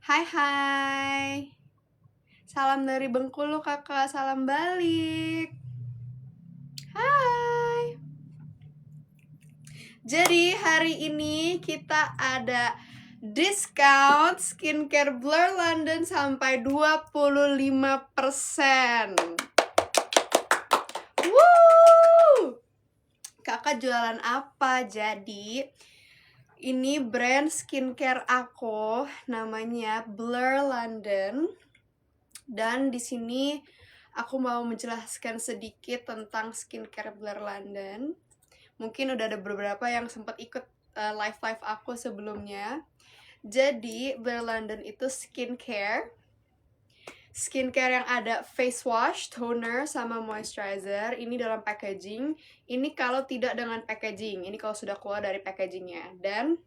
Hai hai. Salam dari Bengkulu kakak, salam balik. Hai. Jadi hari ini kita ada discount skincare Blur London sampai 25%. Woo! Kakak jualan apa? Jadi ini brand skincare aku, namanya Blur London. Dan di sini aku mau menjelaskan sedikit tentang skincare Blur London. Mungkin udah ada beberapa yang sempat ikut live aku sebelumnya. Jadi Blur London itu skincare yang ada face wash, toner, sama moisturizer. Ini dalam packaging. Ini kalau tidak dengan packaging. Ini kalau sudah keluar dari packagingnya. Dan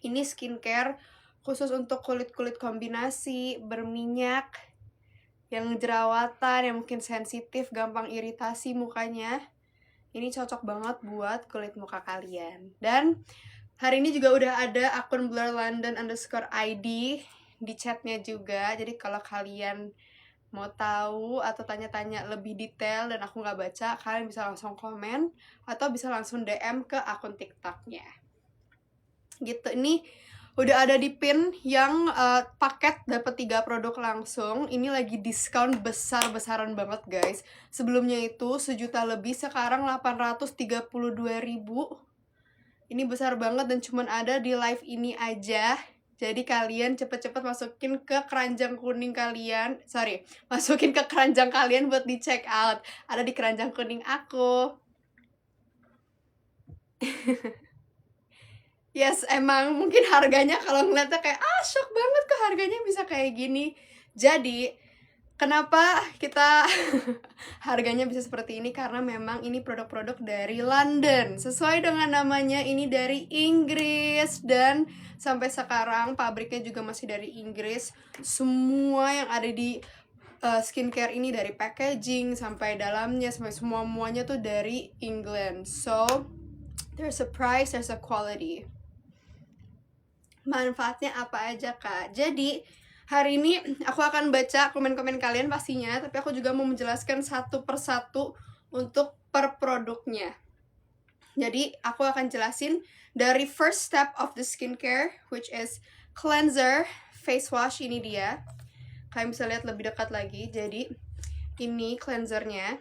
ini skincare khusus untuk kulit-kulit kombinasi, berminyak, yang jerawatan, yang mungkin sensitif, gampang iritasi mukanya. Ini cocok banget buat kulit muka kalian. Dan hari ini juga udah ada akun blurlondon_id di chatnya juga. Jadi kalau kalian mau tahu atau tanya-tanya lebih detail dan aku nggak baca, kalian bisa langsung komen atau bisa langsung DM ke akun TikToknya. Gitu. Ini udah ada di pin yang paket dapat 3 produk langsung. Ini lagi diskon besar-besaran banget guys. Sebelumnya itu 1 juta lebih, sekarang 832.000. Ini besar banget dan cuman ada di live ini aja. Jadi kalian cepet-cepet masukin ke keranjang kuning kalian. Masukin ke keranjang kalian buat di check out. Ada di keranjang kuning aku. Yes, emang mungkin harganya kalau ngeliatnya kayak shock banget kok harganya bisa kayak gini. Jadi kenapa kita harganya bisa seperti ini? Karena memang ini produk-produk dari London. Sesuai dengan namanya, ini dari Inggris. Dan sampai sekarang pabriknya juga masih dari Inggris. Semua yang ada di skincare ini, dari packaging sampai dalamnya, sampai semuanya tuh dari England. So, there's a price, there's a quality. Manfaatnya apa aja kak? Jadi hari ini aku akan baca komen-komen kalian pastinya, tapi aku juga mau menjelaskan satu persatu untuk per produknya. Jadi aku akan jelasin dari first step of the skincare, which is cleanser face wash. Ini dia, kalian bisa lihat lebih dekat lagi. Jadi ini cleansernya.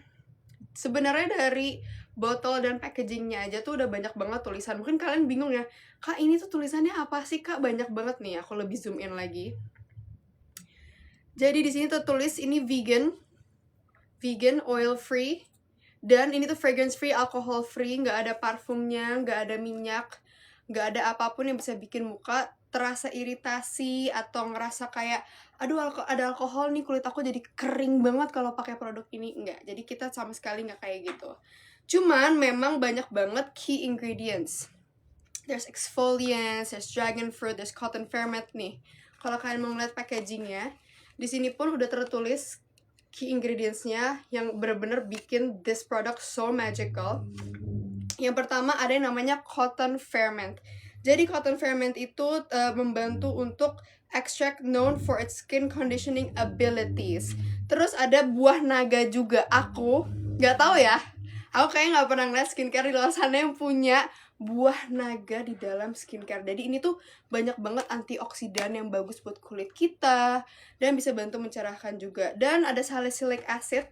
Sebenarnya dari botol dan packagingnya aja tuh udah banyak banget tulisan. Mungkin kalian bingung ya, kak ini tuh tulisannya apa sih kak, banyak banget nih. Aku lebih zoom in lagi. Jadi di sini tuh tulis ini vegan, oil free, dan ini tuh fragrance free, alcohol free, nggak ada parfumnya, nggak ada minyak, nggak ada apapun yang bisa bikin muka terasa iritasi atau ngerasa kayak aduh ada alkohol nih, kulit aku jadi kering banget kalau pakai produk ini. Enggak, jadi kita sama sekali nggak kayak gitu. Cuman memang banyak banget key ingredients. There's exfoliants, there's dragon fruit, there's cotton ferment nih. Kalau kalian mau ngeliat packagingnya, di sini pun udah tertulis key ingredientsnya yang bener-bener bikin this product so magical. Yang pertama ada yang namanya cotton ferment. Jadi cotton ferment itu membantu untuk extract known for its skin conditioning abilities. Terus ada buah naga juga. Aku nggak tahu ya, aku kayaknya nggak pernah ngeliat skincare di luar sana yang punya buah naga di dalam skincare. Jadi ini tuh banyak banget antioksidan yang bagus buat kulit kita dan bisa bantu mencerahkan juga. Dan ada salicylic acid.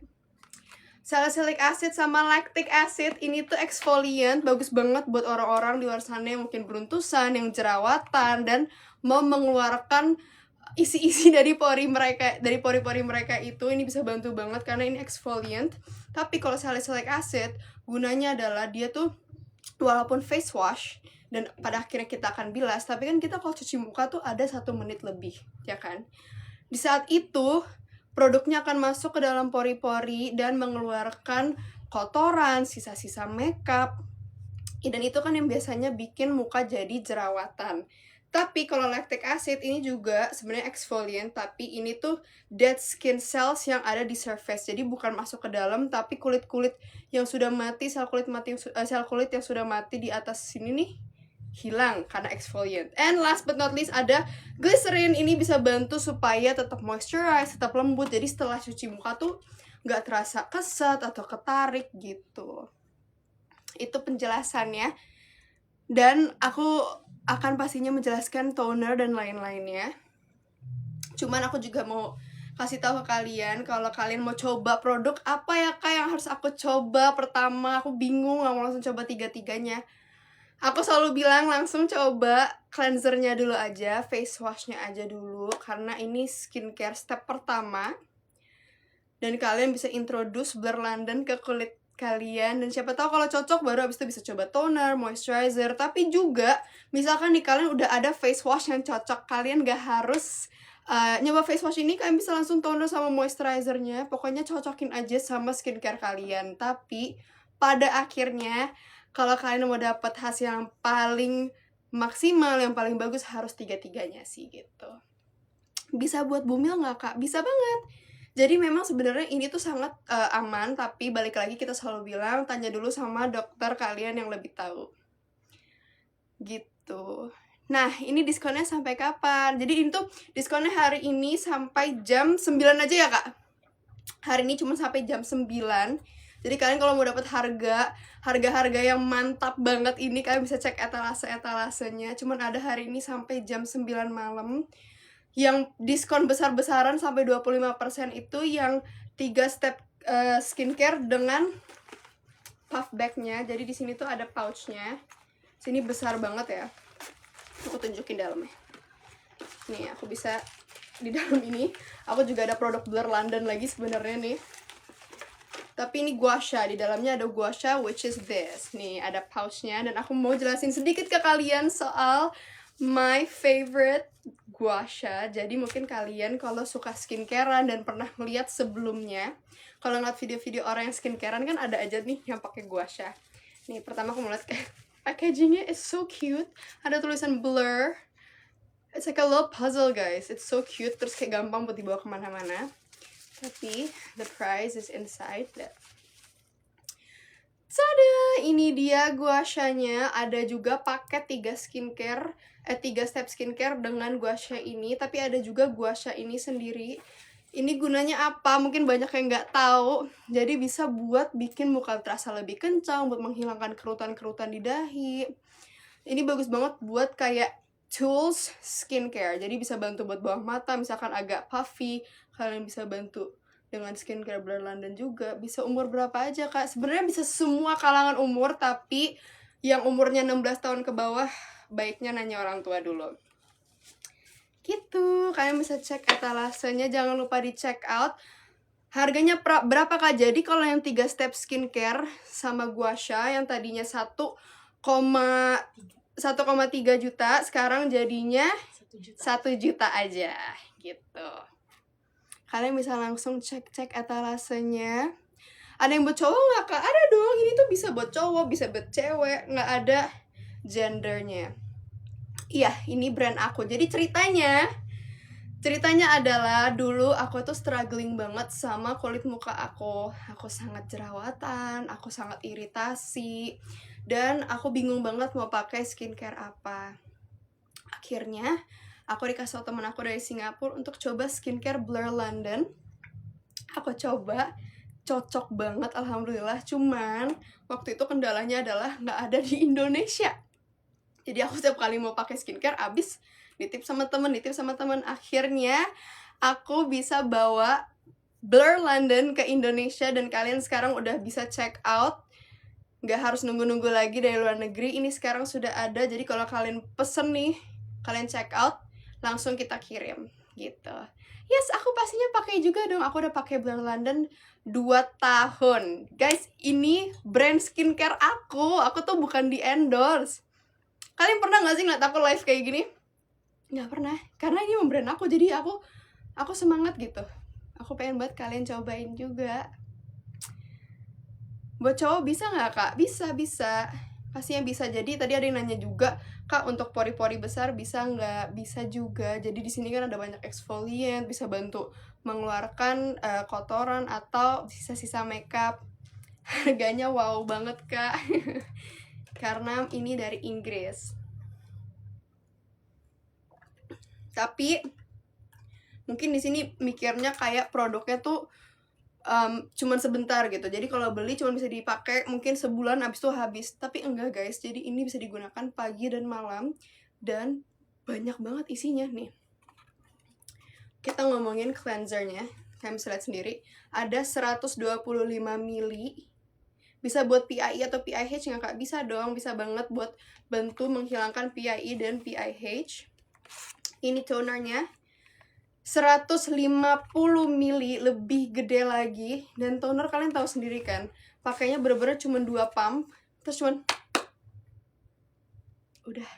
Salicylic acid sama lactic acid ini tuh exfoliant, bagus banget buat orang-orang di luar sana yang mungkin beruntusan, yang jerawatan, dan mau mengeluarkan isi-isi dari pori-pori mereka itu. Ini bisa bantu banget karena ini exfoliant. Tapi kalau salicylic acid gunanya adalah dia tuh walaupun face wash dan pada akhirnya kita akan bilas, tapi kan kita kalau cuci muka tuh ada 1 menit lebih, ya kan? Di saat itu produknya akan masuk ke dalam pori-pori dan mengeluarkan kotoran, sisa-sisa makeup. Dan itu kan yang biasanya bikin muka jadi jerawatan. Tapi kalau lactic acid ini juga sebenarnya exfoliant, tapi ini tuh dead skin cells yang ada di surface. Jadi bukan masuk ke dalam, tapi kulit-kulit yang sudah mati, sel kulit yang sudah mati di atas sini nih, hilang karena exfoliant. And last but not least ada glycerin. Ini bisa bantu supaya tetap moisturize, tetap lembut. Jadi setelah cuci muka tuh nggak terasa keset atau ketarik gitu. Itu penjelasannya. Dan aku akan pastinya menjelaskan toner dan lain-lainnya. Cuman aku juga mau kasih tahu ke kalian, kalau kalian mau coba produk apa ya kak yang harus aku coba pertama. Aku bingung, nggak mau langsung coba tiga-tiganya. Aku selalu bilang langsung coba cleansernya dulu aja, face washnya aja dulu, karena ini skincare step pertama. Dan kalian bisa introduce Blur London ke kulit kalian, dan siapa tahu kalau cocok baru abis itu bisa coba toner, moisturizer. Tapi juga misalkan di kalian udah ada face wash yang cocok, kalian gak harus nyoba face wash ini, kalian bisa langsung toner sama moisturizernya. Pokoknya cocokin aja sama skincare kalian. Tapi pada akhirnya kalau kalian mau dapat hasil yang paling maksimal, yang paling bagus, harus tiga-tiganya sih gitu. Bisa buat bumil nggak kak? Bisa banget. Jadi memang sebenarnya ini tuh sangat aman, tapi balik lagi kita selalu bilang tanya dulu sama dokter kalian yang lebih tahu. Gitu. Nah, ini diskonnya sampai kapan? Jadi ini tuh diskonnya hari ini sampai jam 9 aja ya kak? Hari ini cuma sampai jam 9. Jadi kalian kalau mau dapat harga yang mantap banget ini, kalian bisa cek etalasenya. Cuman ada hari ini sampai jam 9 malam. Yang diskon besar-besaran sampai 25% itu yang 3 step skincare dengan puff bagnya. Jadi di sini tuh ada pouchnya. Sini besar banget ya. Aku tunjukin dalamnya. Nih, aku bisa di dalam ini. Aku juga ada produk Blur London lagi sebenarnya nih. Tapi ini gua sha, di dalamnya ada gua sha, which is this. Nih, ada pouchnya, dan aku mau jelasin sedikit ke kalian soal my favorite gua sha. Jadi mungkin kalian kalau suka skincarean dan pernah ngeliat sebelumnya, kalau ngeliat video-video orang yang skincarean kan ada aja nih yang pakai gua sha. Nih, pertama aku mau lihat kayak packagingnya is so cute. Ada tulisan Blur. It's like a little puzzle guys. It's so cute, terus kayak gampang buat dibawa kemana-mana. Tapi the prize is inside that. Tada, ini dia gua sha-nya. Ada juga paket 3 step skincare dengan gua sha ini, tapi ada juga gua sha ini sendiri. Ini gunanya apa? Mungkin banyak yang nggak tahu. Jadi bisa buat bikin muka terasa lebih kencang, buat menghilangkan kerutan-kerutan di dahi. Ini bagus banget buat kayak tools skincare. Jadi bisa bantu buat bawah mata, misalkan agak puffy, kalian bisa bantu dengan skincare Blur London juga. Bisa umur berapa aja kak? Sebenarnya bisa semua kalangan umur, tapi yang umurnya 16 tahun ke bawah baiknya nanya orang tua dulu. Gitu, kalian bisa cek etalasenya, jangan lupa di check out. Harganya berapa kak? Jadi kalau yang 3 step skincare sama gua sha yang tadinya 1,3 juta, sekarang jadinya 1 juta aja gitu. Kalian bisa langsung cek etalasenya. Ada yang buat cowok nggak kak? Ada dong, ini tuh bisa buat cowok, bisa buat cewek, nggak ada gendernya. Iya, ini brand aku. Jadi ceritanya adalah dulu aku tuh struggling banget sama kulit muka aku. Aku sangat jerawatan, aku sangat iritasi, dan aku bingung banget mau pakai skincare apa. Akhirnya aku dikasih teman aku dari Singapura untuk coba skincare Blur London. Aku coba, cocok banget alhamdulillah. Cuman waktu itu kendalanya adalah nggak ada di Indonesia. Jadi aku setiap kali mau pakai skincare abis nitip sama temen. Akhirnya aku bisa bawa Blur London ke Indonesia, dan kalian sekarang udah bisa check out. Nggak harus nunggu-nunggu lagi dari luar negeri. Ini sekarang sudah ada. Jadi kalau kalian pesen nih, kalian check out, langsung kita kirim gitu. Yes, aku pastinya pakai juga dong. Aku udah pakai Blur London 2 tahun. Guys, ini brand skincare aku. Aku tuh bukan di endorse. Kalian pernah gak sih ngeliat aku live kayak gini? Nggak pernah, karena ini brand aku. Jadi aku semangat gitu. Aku pengen banget kalian cobain juga. Buat cowok bisa nggak kak? Bisa. Pastinya bisa. Jadi tadi ada yang nanya juga, kak untuk pori-pori besar bisa nggak? Bisa juga. Jadi di sini kan ada banyak exfoliant, bisa bantu mengeluarkan kotoran atau sisa-sisa makeup. Harganya wow banget kak. Karena ini dari Inggris. Tapi mungkin di sini mikirnya kayak produknya tuh cuman sebentar gitu. Jadi kalau beli cuman bisa dipakai mungkin sebulan abis itu habis. Tapi enggak guys, jadi ini bisa digunakan pagi dan malam dan banyak banget isinya nih. Kita ngomongin cleansernya, kalian bisa lihat sendiri. Ada 125 ml. Bisa buat PIE atau PIH nggak kak? Bisa dong, bisa banget buat bantu menghilangkan PIE dan PIH. Ini tonernya 150 ml, lebih gede lagi. Dan toner kalian tahu sendiri kan, pakainya bener-bener cuma 2 pump, terus cuman udah.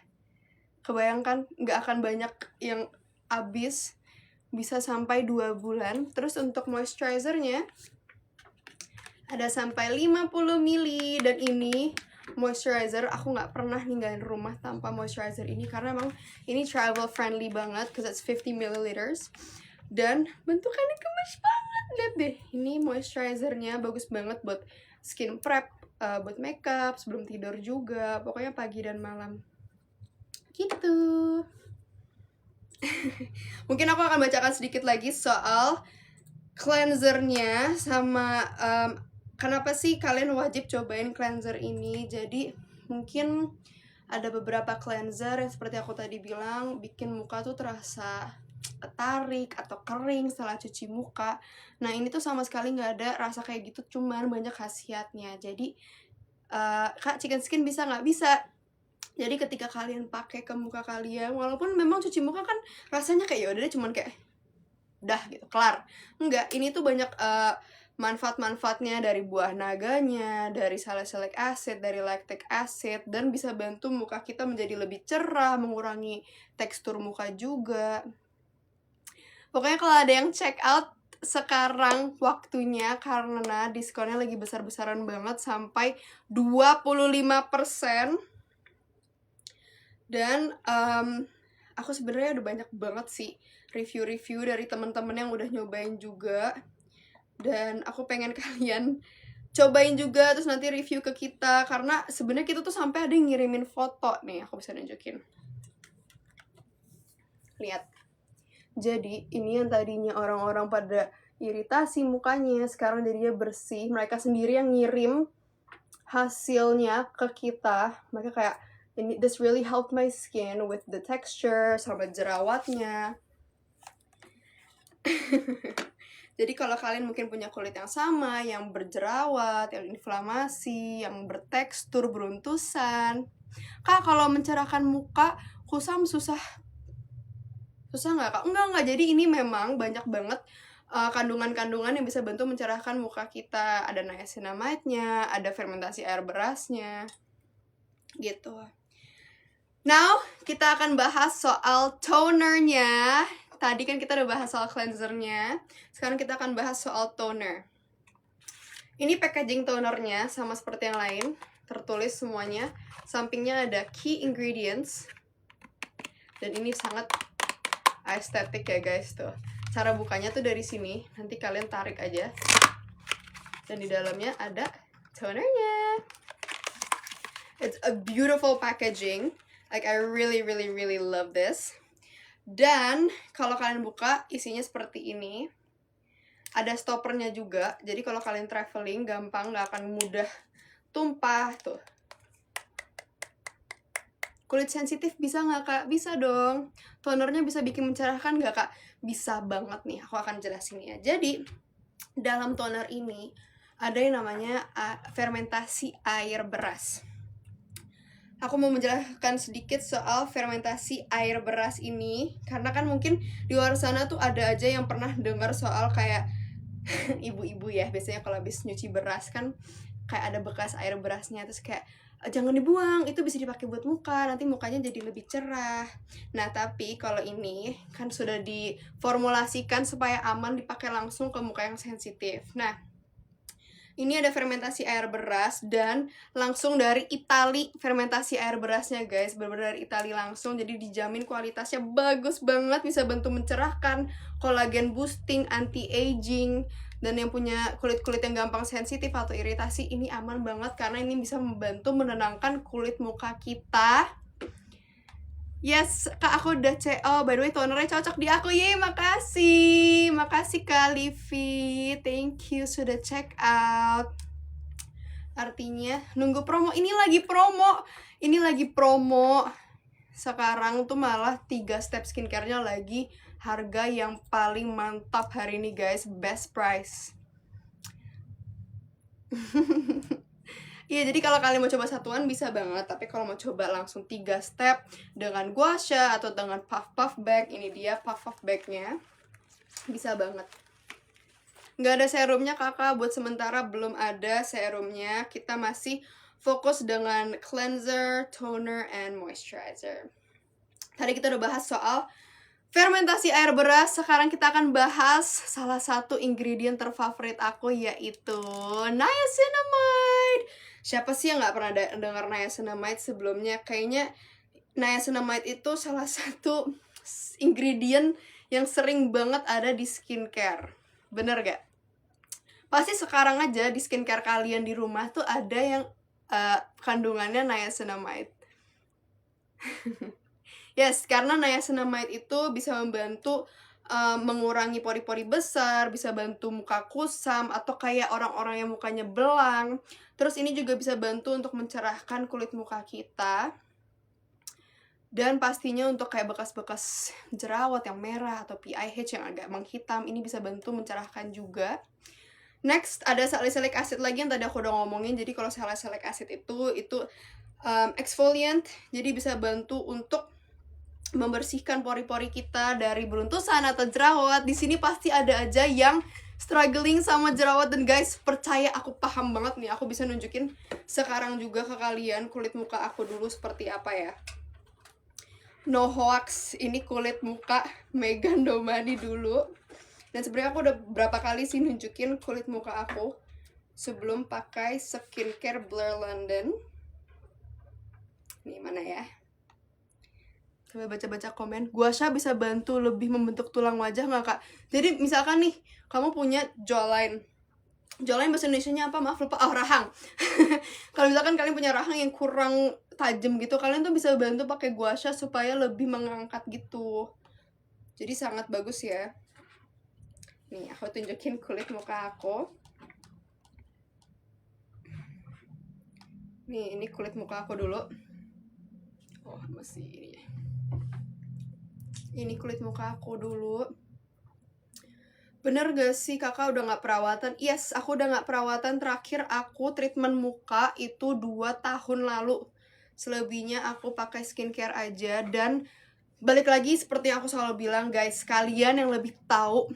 Kebayangkan nggak akan banyak yang habis, bisa sampai 2 bulan. Terus untuk moisturizernya ada sampai 50 ml. Dan ini moisturizer, aku nggak pernah ninggalin rumah tanpa moisturizer ini karena emang ini travel friendly banget, because it's 50 ml. Dan bentukannya gemes banget, lihat deh. Ini moisturizernya bagus banget buat skin prep, buat makeup, sebelum tidur juga, pokoknya pagi dan malam gitu. Mungkin aku akan bacakan sedikit lagi soal cleansernya sama kenapa sih kalian wajib cobain cleanser ini. Jadi mungkin ada beberapa cleanser yang seperti aku tadi bilang bikin muka tuh terasa tarik atau kering setelah cuci muka. Nah ini tuh sama sekali nggak ada rasa kayak gitu, cuman banyak khasiatnya. Jadi kak, chicken skin bisa nggak? Bisa. Jadi ketika kalian pakai ke muka kalian, walaupun memang cuci muka kan rasanya kayak yaudah deh, cuman kayak dah gitu, kelar. Enggak, ini tuh banyak manfaat-manfaatnya, dari buah naganya, dari salicylic acid, dari lactic acid, dan bisa bantu muka kita menjadi lebih cerah, mengurangi tekstur muka juga. Pokoknya kalau ada yang check out, sekarang waktunya karena diskonnya lagi besar-besaran banget, sampai 25%. Dan aku sebenarnya udah banyak banget sih review-review dari teman-teman yang udah nyobain juga, dan aku pengen kalian cobain juga terus nanti review ke kita, karena sebenarnya kita tuh sampai ada yang ngirimin foto nih, aku bisa nunjukin. Lihat. Jadi ini yang tadinya orang-orang pada iritasi mukanya, sekarang jadinya bersih. Mereka sendiri yang ngirim hasilnya ke kita. Mereka kayak, this really helped my skin with the texture sama jerawatnya. Jadi kalau kalian mungkin punya kulit yang sama, yang berjerawat, yang inflamasi, yang bertekstur, beruntusan, kak kalau mencerahkan muka kusam susah nggak kak? Enggak, jadi ini memang banyak banget kandungan-kandungan yang bisa bantu mencerahkan muka kita. Ada niacinamide-nya, ada fermentasi air berasnya gitu. Now, kita akan bahas soal tonernya. Tadi kan kita udah bahas soal cleansernya. Sekarang kita akan bahas soal toner. Ini packaging tonernya sama seperti yang lain. Tertulis semuanya. Sampingnya ada key ingredients. Dan ini sangat estetik ya guys tuh. Cara bukanya tuh dari sini. Nanti kalian tarik aja. Dan di dalamnya ada tonernya. It's a beautiful packaging. Like I really love this. Dan kalau kalian buka isinya seperti ini. Ada stoppernya juga. Jadi kalau kalian traveling gampang, nggak akan mudah tumpah tuh. Kulit sensitif bisa nggak kak? Bisa dong. Tonernya bisa bikin mencerahkan nggak kak? Bisa banget nih. Aku akan jelasin ya. Jadi dalam toner ini ada yang namanya fermentasi air beras. Aku mau menjelaskan sedikit soal fermentasi air beras ini, karena kan mungkin di luar sana tuh ada aja yang pernah dengar soal kayak ibu-ibu ya, biasanya kalau habis nyuci beras kan kayak ada bekas air berasnya, terus kayak jangan dibuang, itu bisa dipakai buat muka, nanti mukanya jadi lebih cerah. Nah tapi kalau ini kan sudah diformulasikan supaya aman dipakai langsung ke muka yang sensitif. Nah ini ada fermentasi air beras dan langsung dari Itali fermentasi air berasnya guys, benar-benar dari Itali langsung, jadi dijamin kualitasnya bagus banget, bisa bantu mencerahkan, kolagen boosting, anti-aging, dan yang punya kulit-kulit yang gampang sensitif atau iritasi ini aman banget karena ini bisa membantu menenangkan kulit muka kita. Yes, Kak, aku udah by the way tonernya cocok di aku. Yeay, makasih. Makasih Kak Livi. Thank you sudah check out. Artinya nunggu promo. Ini lagi promo. Ini lagi promo. Sekarang tuh malah 3 step skincare-nya lagi harga yang paling mantap hari ini guys. Best price. Iya, jadi kalau kalian mau coba satuan bisa banget, tapi kalau mau coba langsung 3 step dengan gua sha atau dengan puff bag, ini dia puff bagnya, bisa banget. Nggak ada serumnya kakak, buat sementara belum ada serumnya, kita masih fokus dengan cleanser, toner, and moisturizer. Tadi kita udah bahas soal fermentasi air beras, sekarang kita akan bahas salah satu ingredient terfavorit aku, yaitu niacinamide. Siapa sih yang nggak pernah dengar niacinamide sebelumnya? Kayaknya niacinamide itu salah satu ingredient yang sering banget ada di skincare. Bener gak? Pasti sekarang aja di skincare kalian di rumah tuh ada yang kandungannya niacinamide. Yes, karena niacinamide itu bisa membantu mengurangi pori-pori besar, bisa bantu muka kusam, atau kayak orang-orang yang mukanya belang. Terus ini juga bisa bantu untuk mencerahkan kulit muka kita. Dan pastinya untuk kayak bekas-bekas jerawat yang merah atau PIH yang agak menghitam, ini bisa bantu mencerahkan juga. Next, ada salicylic acid lagi yang tadi aku udah ngomongin. Jadi kalau salicylic acid itu exfoliant, jadi bisa bantu untuk membersihkan pori-pori kita dari beruntusan atau jerawat. Di sini pasti ada aja yang struggling sama jerawat, dan guys, percaya aku paham banget nih. Aku bisa nunjukin sekarang juga ke kalian kulit muka aku dulu seperti apa ya. No hoax, ini kulit muka Megan Domani dulu. Dan sebenarnya aku udah berapa kali sih nunjukin kulit muka aku sebelum pakai skincare Blur London. Nih, mana ya? Coba baca-baca komen. Gua sha bisa bantu lebih membentuk tulang wajah nggak kak? Jadi misalkan nih, kamu punya jawline. Jawline bahasa Indonesianya apa? Maaf lupa. Oh, rahang. Kalau misalkan kalian punya rahang yang kurang tajam gitu, kalian tuh bisa bantu pakai gua sha supaya lebih mengangkat gitu. Jadi sangat bagus ya. Nih, aku tunjukin kulit muka aku. Nih, ini kulit muka aku dulu. Oh, masih ini ya. Ini kulit muka aku dulu. Bener gak sih kakak udah gak perawatan? Yes, aku udah gak perawatan. Terakhir aku treatment muka itu 2 tahun lalu. Selebihnya aku pakai skincare aja. Dan balik lagi seperti yang aku selalu bilang guys, kalian yang lebih tahu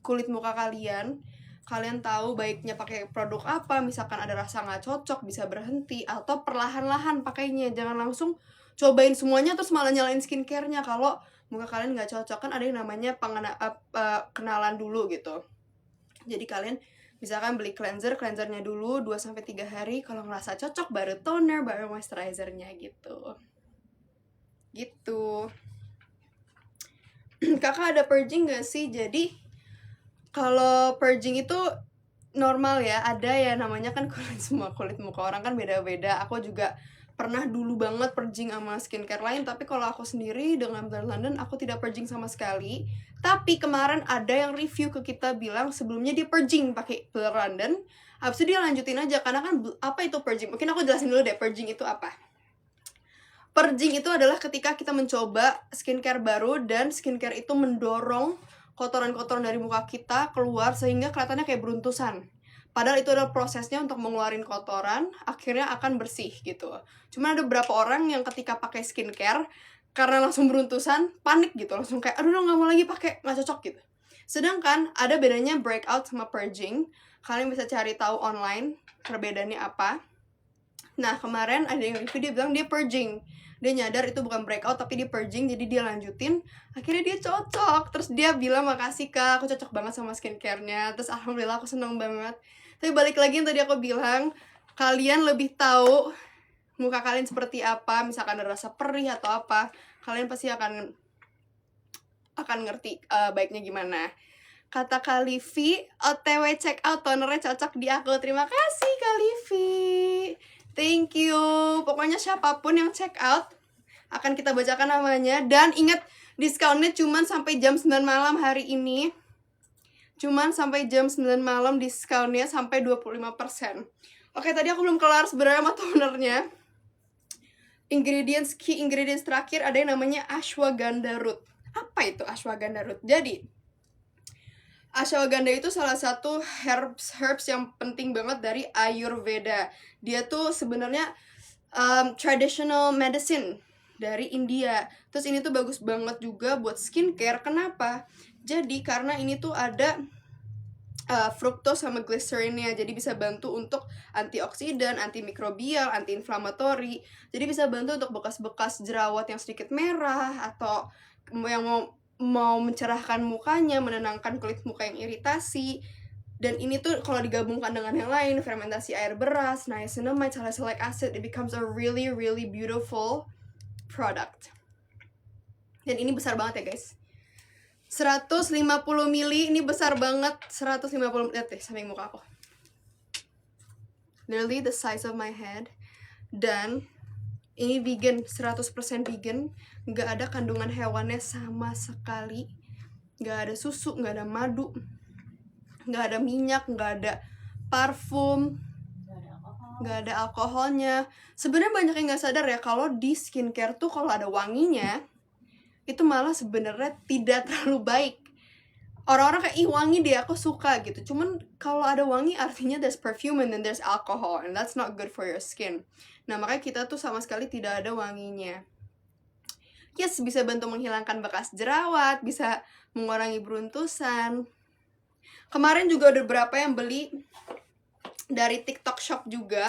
kulit muka kalian, kalian tahu baiknya pakai produk apa. Misalkan ada rasa gak cocok, bisa berhenti, atau perlahan-lahan pakainya. Jangan langsung cobain semuanya terus malah nyalain skincare-nya kalau muka kalian nggak cocok. Kan ada yang namanya kenalan dulu gitu. Jadi kalian misalkan beli cleansernya dulu 2-3 hari, kalau ngerasa cocok baru toner, baru moisturizernya gitu. Kakak ada purging gak sih? Jadi kalau purging itu normal ya, ada ya namanya kan kulit muka orang kan beda-beda. Aku juga pernah dulu banget purging sama skincare lain, tapi kalau aku sendiri dengan Blur London aku tidak purging sama sekali. Tapi kemarin ada yang review ke kita bilang sebelumnya dia purging pakai Blur London, habis itu dia lanjutin aja. Karena kan apa itu purging? Mungkin aku jelasin dulu deh purging itu apa. Purging itu adalah ketika kita mencoba skincare baru dan skincare itu mendorong kotoran-kotoran dari muka kita keluar sehingga kelihatannya kayak beruntusan. Padahal itu adalah prosesnya untuk mengeluarin kotoran, akhirnya akan bersih gitu. Cuma ada beberapa orang yang ketika pakai skincare, karena langsung beruntusan, panik gitu. Langsung kayak, aduh gak mau lagi pakai, gak cocok gitu. Sedangkan ada bedanya breakout sama purging. Kalian bisa cari tahu online perbedaannya apa. Nah, kemarin ada yang review, dia bilang dia purging. Dia nyadar itu bukan breakout tapi dia purging, jadi dia lanjutin. Akhirnya dia cocok. Terus dia bilang, makasih kak, aku cocok banget sama skincare-nya. Terus alhamdulillah aku seneng banget. Tapi balik lagi yang tadi aku bilang, kalian lebih tahu muka kalian seperti apa. Misalkan ada rasa perih atau apa, kalian pasti akan ngerti baiknya gimana. Kata Kak Livi, OTW check out tonernya cocok di aku. Terima kasih Kak Livi. Thank you. Pokoknya siapapun yang check out, akan kita bacakan namanya. Dan ingat, diskonnya cuman sampai jam 9 malam hari ini. Cuman sampai jam 9 malam diskonnya sampai 25%. Oke, tadi aku belum kelar sebenarnya sama tonernya. Key ingredients terakhir ada yang namanya ashwagandha root. Apa itu ashwagandha root? Jadi, ashwagandha itu salah satu herbs yang penting banget dari Ayurveda. Dia tuh sebenarnya traditional medicine dari India. Terus ini tuh bagus banget juga buat skincare. Kenapa? Jadi karena ini tuh ada fructose sama glycerinnya, jadi bisa bantu untuk antioksidan, antimikrobial, antiinflamatori. Jadi bisa bantu untuk bekas-bekas jerawat yang sedikit merah atau yang mau mencerahkan mukanya, menenangkan kulit muka yang iritasi. Dan ini tuh kalau digabungkan dengan yang lain, fermentasi air beras, niacinamide, salicylic acid, it becomes a really really beautiful product. Dan ini besar banget ya guys. 150 mili, ini besar banget. 150, lihat deh samping muka aku. Literally the size of my head. Dan ini vegan, 100% vegan. Nggak ada kandungan hewannya sama sekali. Nggak ada susu, nggak ada madu, nggak ada minyak, nggak ada parfum, nggak ada alkoholnya. Sebenarnya banyak yang nggak sadar ya kalau di skincare tuh kalau ada wanginya itu malah sebenarnya tidak terlalu baik. Orang-orang kayak, ih wangi deh, aku suka gitu. Cuman kalau ada wangi artinya there's perfume and then there's alcohol, and that's not good for your skin. Nah makanya kita tuh sama sekali tidak ada wanginya. Yes, bisa bantu menghilangkan bekas jerawat, bisa mengurangi beruntusan. Kemarin juga ada beberapa yang beli dari TikTok Shop juga.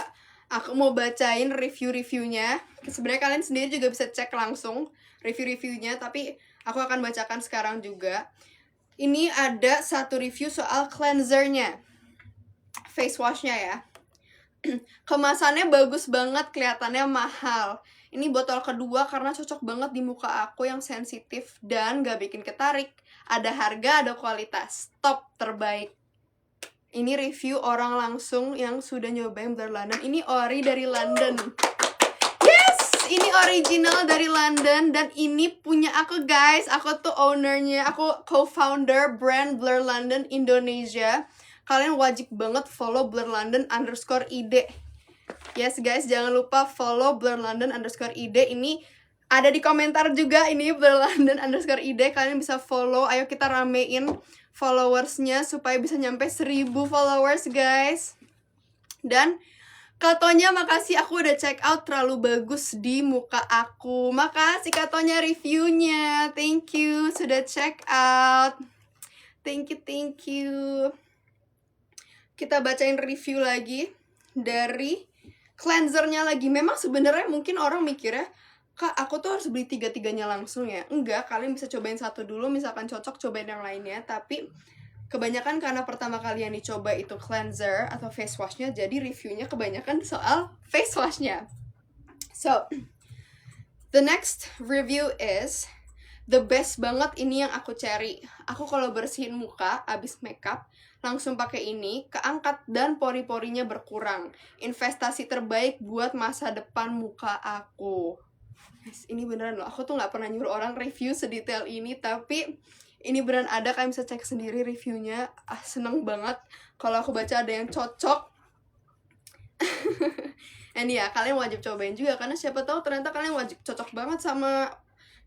Aku mau bacain review-reviewnya. Sebenarnya kalian sendiri juga bisa cek langsung review-reviewnya, tapi aku akan bacakan sekarang juga. Ini ada satu review soal cleansernya, face washnya ya. Kemasannya bagus banget, kelihatannya mahal. Ini botol kedua karena cocok banget di muka aku yang sensitif dan gak bikin ketarik. Ada harga, ada kualitas, top terbaik. Ini review orang langsung yang sudah nyobain Blur London. Ini ori dari London. Yes, ini original dari London dan ini punya aku guys. Aku tuh ownernya, aku co-founder brand Blur London Indonesia. Kalian wajib banget follow Blur London _id. Yes guys, jangan lupa follow Blur London _id. Ini ada di komentar juga, ini Blur London _id. Kalian bisa follow, ayo kita ramein followersnya supaya bisa nyampe 1000 followers guys. Dan Katonya makasih, aku udah check out, terlalu bagus di muka aku. Makasih Katonya reviewnya, thank you sudah check out. Thank you. Kita bacain review lagi dari cleansernya lagi. Memang sebenarnya mungkin orang mikirnya, Kak, aku tuh harus beli tiga-tiganya langsung ya? Enggak, kalian bisa cobain satu dulu, misalkan cocok cobain yang lainnya. Tapi kebanyakan karena pertama kali yang dicoba itu cleanser atau face washnya, jadi reviewnya kebanyakan soal face washnya. So, the next review is the best banget, ini yang aku cari. Aku kalau bersihin muka abis makeup langsung pakai ini, keangkat dan pori-porinya berkurang. Investasi terbaik buat masa depan muka aku. Guys, ini beneran loh, aku tuh nggak pernah nyuruh orang review sedetail ini, tapi ini beneran ada, kalian bisa cek sendiri reviewnya. Seneng banget kalau aku baca ada yang cocok. And ya, kalian wajib cobain juga, karena siapa tahu ternyata kalian wajib cocok banget sama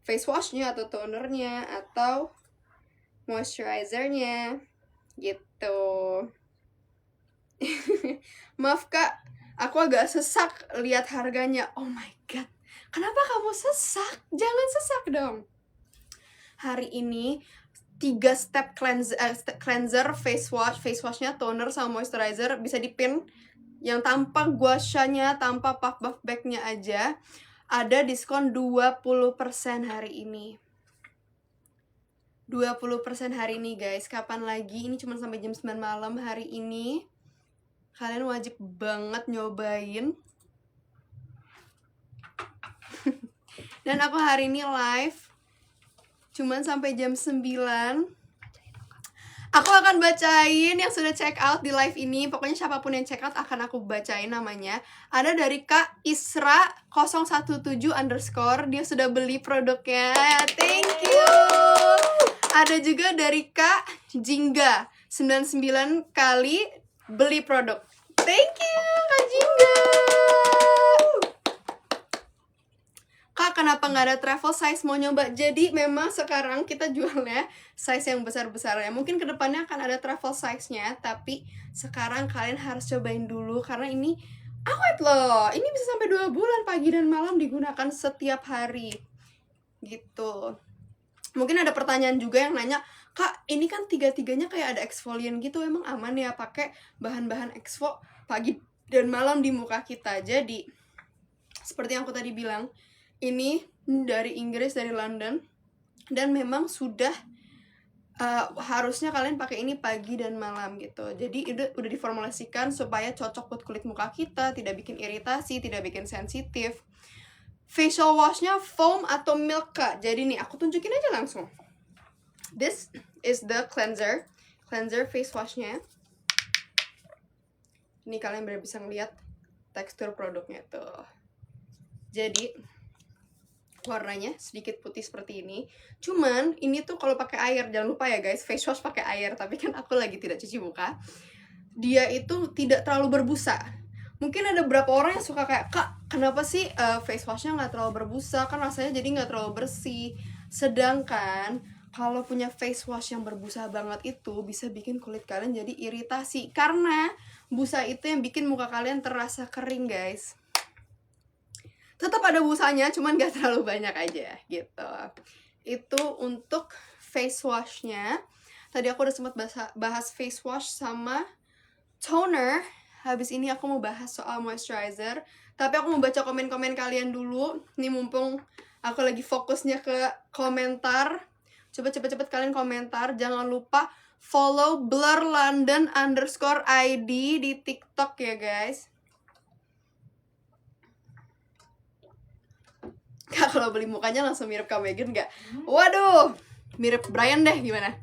face washnya atau tonernya atau moisturizernya gitu. Maaf Kak, aku agak sesak lihat harganya. Oh my god, kenapa kamu sesak? Jangan sesak dong. Hari ini 3 step cleanser, face washnya, toner sama moisturizer bisa dipin. Yang tanpa gua sha-nya, tanpa puff bagnya aja, ada diskon 20% hari ini. 20% hari ini guys. Kapan lagi? Ini cuma sampai jam 9 malam hari ini. Kalian wajib banget nyobain. Dan aku hari ini live cuman sampai jam 9. Aku akan bacain yang sudah check out di live ini. Pokoknya siapapun yang check out akan aku bacain namanya. Ada dari Kak Isra 017 underscore. Dia sudah beli produknya. Thank you. Ada juga dari Kak Jingga 99 kali beli produk. Thank you Kak Jingga. Kak, kenapa nggak ada travel size mau nyoba? Jadi memang sekarang kita jualnya size yang besar-besarnya. Mungkin kedepannya akan ada travel size-nya, tapi sekarang kalian harus cobain dulu karena ini awet loh. Ini bisa sampai 2 bulan pagi dan malam digunakan setiap hari. Gitu. Mungkin ada pertanyaan juga yang nanya, Kak, ini kan tiga-tiganya kayak ada exfoliant gitu, emang aman ya pakai bahan-bahan exfo pagi dan malam di muka kita? Jadi, seperti yang aku tadi bilang, ini dari Inggris, dari London, dan memang sudah harusnya kalian pakai ini pagi dan malam gitu. Jadi udah diformulasikan supaya cocok buat kulit muka kita, tidak bikin iritasi, tidak bikin sensitif. Facial washnya foam atau milk, Kak. Jadi nih aku tunjukin aja langsung. This is the cleanser face washnya. Ini kalian benar bisa ngeliat tekstur produknya tuh. Jadi warnanya sedikit putih seperti ini. Cuman ini tuh kalau pakai air, jangan lupa ya guys, face wash pakai air. Tapi kan aku lagi tidak cuci muka. Dia itu tidak terlalu berbusa. Mungkin ada beberapa orang yang suka kayak, Kak, kenapa sih face washnya nggak terlalu berbusa? Kan rasanya jadi nggak terlalu bersih. Sedangkan kalau punya face wash yang berbusa banget itu bisa bikin kulit kalian jadi iritasi. Karena busa itu yang bikin muka kalian terasa kering, guys. Tetap ada busanya, cuman gak terlalu banyak aja gitu. Itu untuk face washnya. Tadi aku udah sempat bahas face wash sama toner. Habis ini aku mau bahas soal moisturizer. Tapi aku mau baca komen-komen kalian dulu. Nih mumpung aku lagi fokusnya ke komentar. Coba cepet-cepet kalian komentar. Jangan lupa follow blurlondon_id di TikTok ya guys. Kak, kalau beli mukanya langsung mirip Kak Megan gak? Waduh, mirip Brian deh, gimana?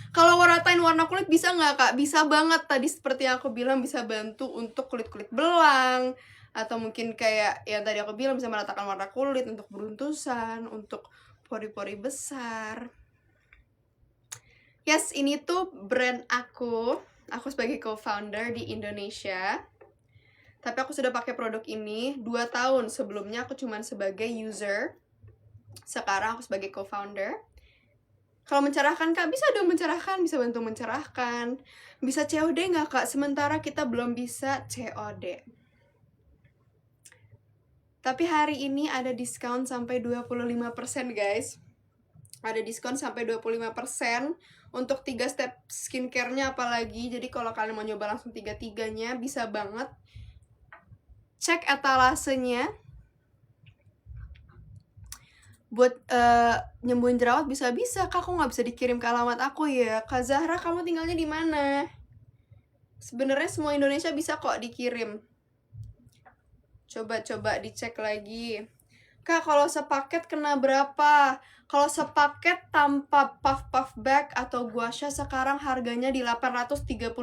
Kalau waratain warna kulit bisa nggak, Kak? Bisa banget. Tadi seperti yang aku bilang, bisa bantu untuk kulit-kulit belang. Atau mungkin kayak yang tadi aku bilang, bisa meratakan warna kulit untuk beruntusan, untuk pori-pori besar. Yes, ini tuh brand aku. Aku sebagai co-founder di Indonesia. Tapi aku sudah pakai produk ini 2 tahun. Sebelumnya aku cuma sebagai user. Sekarang aku sebagai co-founder. Kalau mencerahkan, Kak, bisa dong mencerahkan. Bisa bantu mencerahkan. Bisa COD nggak, Kak? Sementara kita belum bisa COD. Tapi hari ini ada diskon sampai 25%, guys. Ada diskon sampai 25% untuk 3 step skincare-nya apalagi. Jadi kalau kalian mau nyoba langsung 3-tiganya, bisa banget. Cek etalasenya. Buat nyembuhin jerawat bisa-bisa. Kak, kok nggak bisa dikirim ke alamat aku ya? Kak Zahra, kamu tinggalnya di mana? Sebenarnya semua Indonesia bisa kok dikirim. Coba dicek lagi. Kak, kalau sepaket kena berapa? Kalau sepaket tanpa puff bag atau gua sha sekarang harganya di 832.000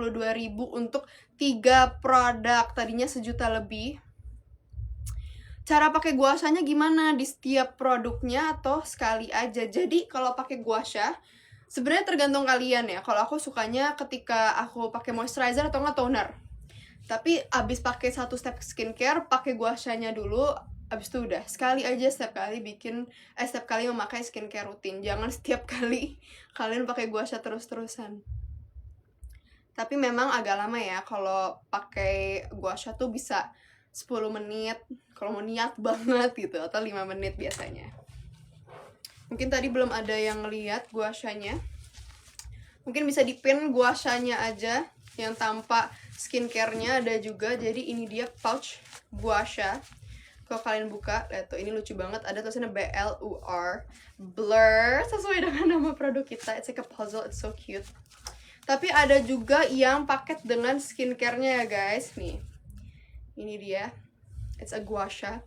untuk 3 produk. Tadinya 1 juta lebih. Cara pakai gua sha-nya gimana? Di setiap produknya atau sekali aja? Jadi kalau pakai gua sha, sebenarnya tergantung kalian ya. Kalau aku sukanya ketika aku pakai moisturizer atau nggak toner. Tapi abis pakai 1 step skincare, pakai gua sha-nya dulu. Abis itu udah sekali aja, setiap kali memakai skincare rutin. Jangan setiap kali kalian pakai gua sha terus-terusan. Tapi memang agak lama ya kalau pakai gua sha tuh bisa 10 menit kalau mau niat banget gitu, atau 5 menit biasanya. Mungkin tadi belum ada yang lihat gua sha-nya. Mungkin bisa dipin gua sha-nya aja yang tanpa skincare-nya ada juga. Jadi ini dia pouch gua sha. Kalau kalian buka, lihat tuh, ini lucu banget. Ada tulisannya BLUR, blur, sesuai dengan nama produk kita. It's like a puzzle, it's so cute. Tapi ada juga yang paket dengan skincare-nya ya guys. Nih, ini dia. It's a gua sha.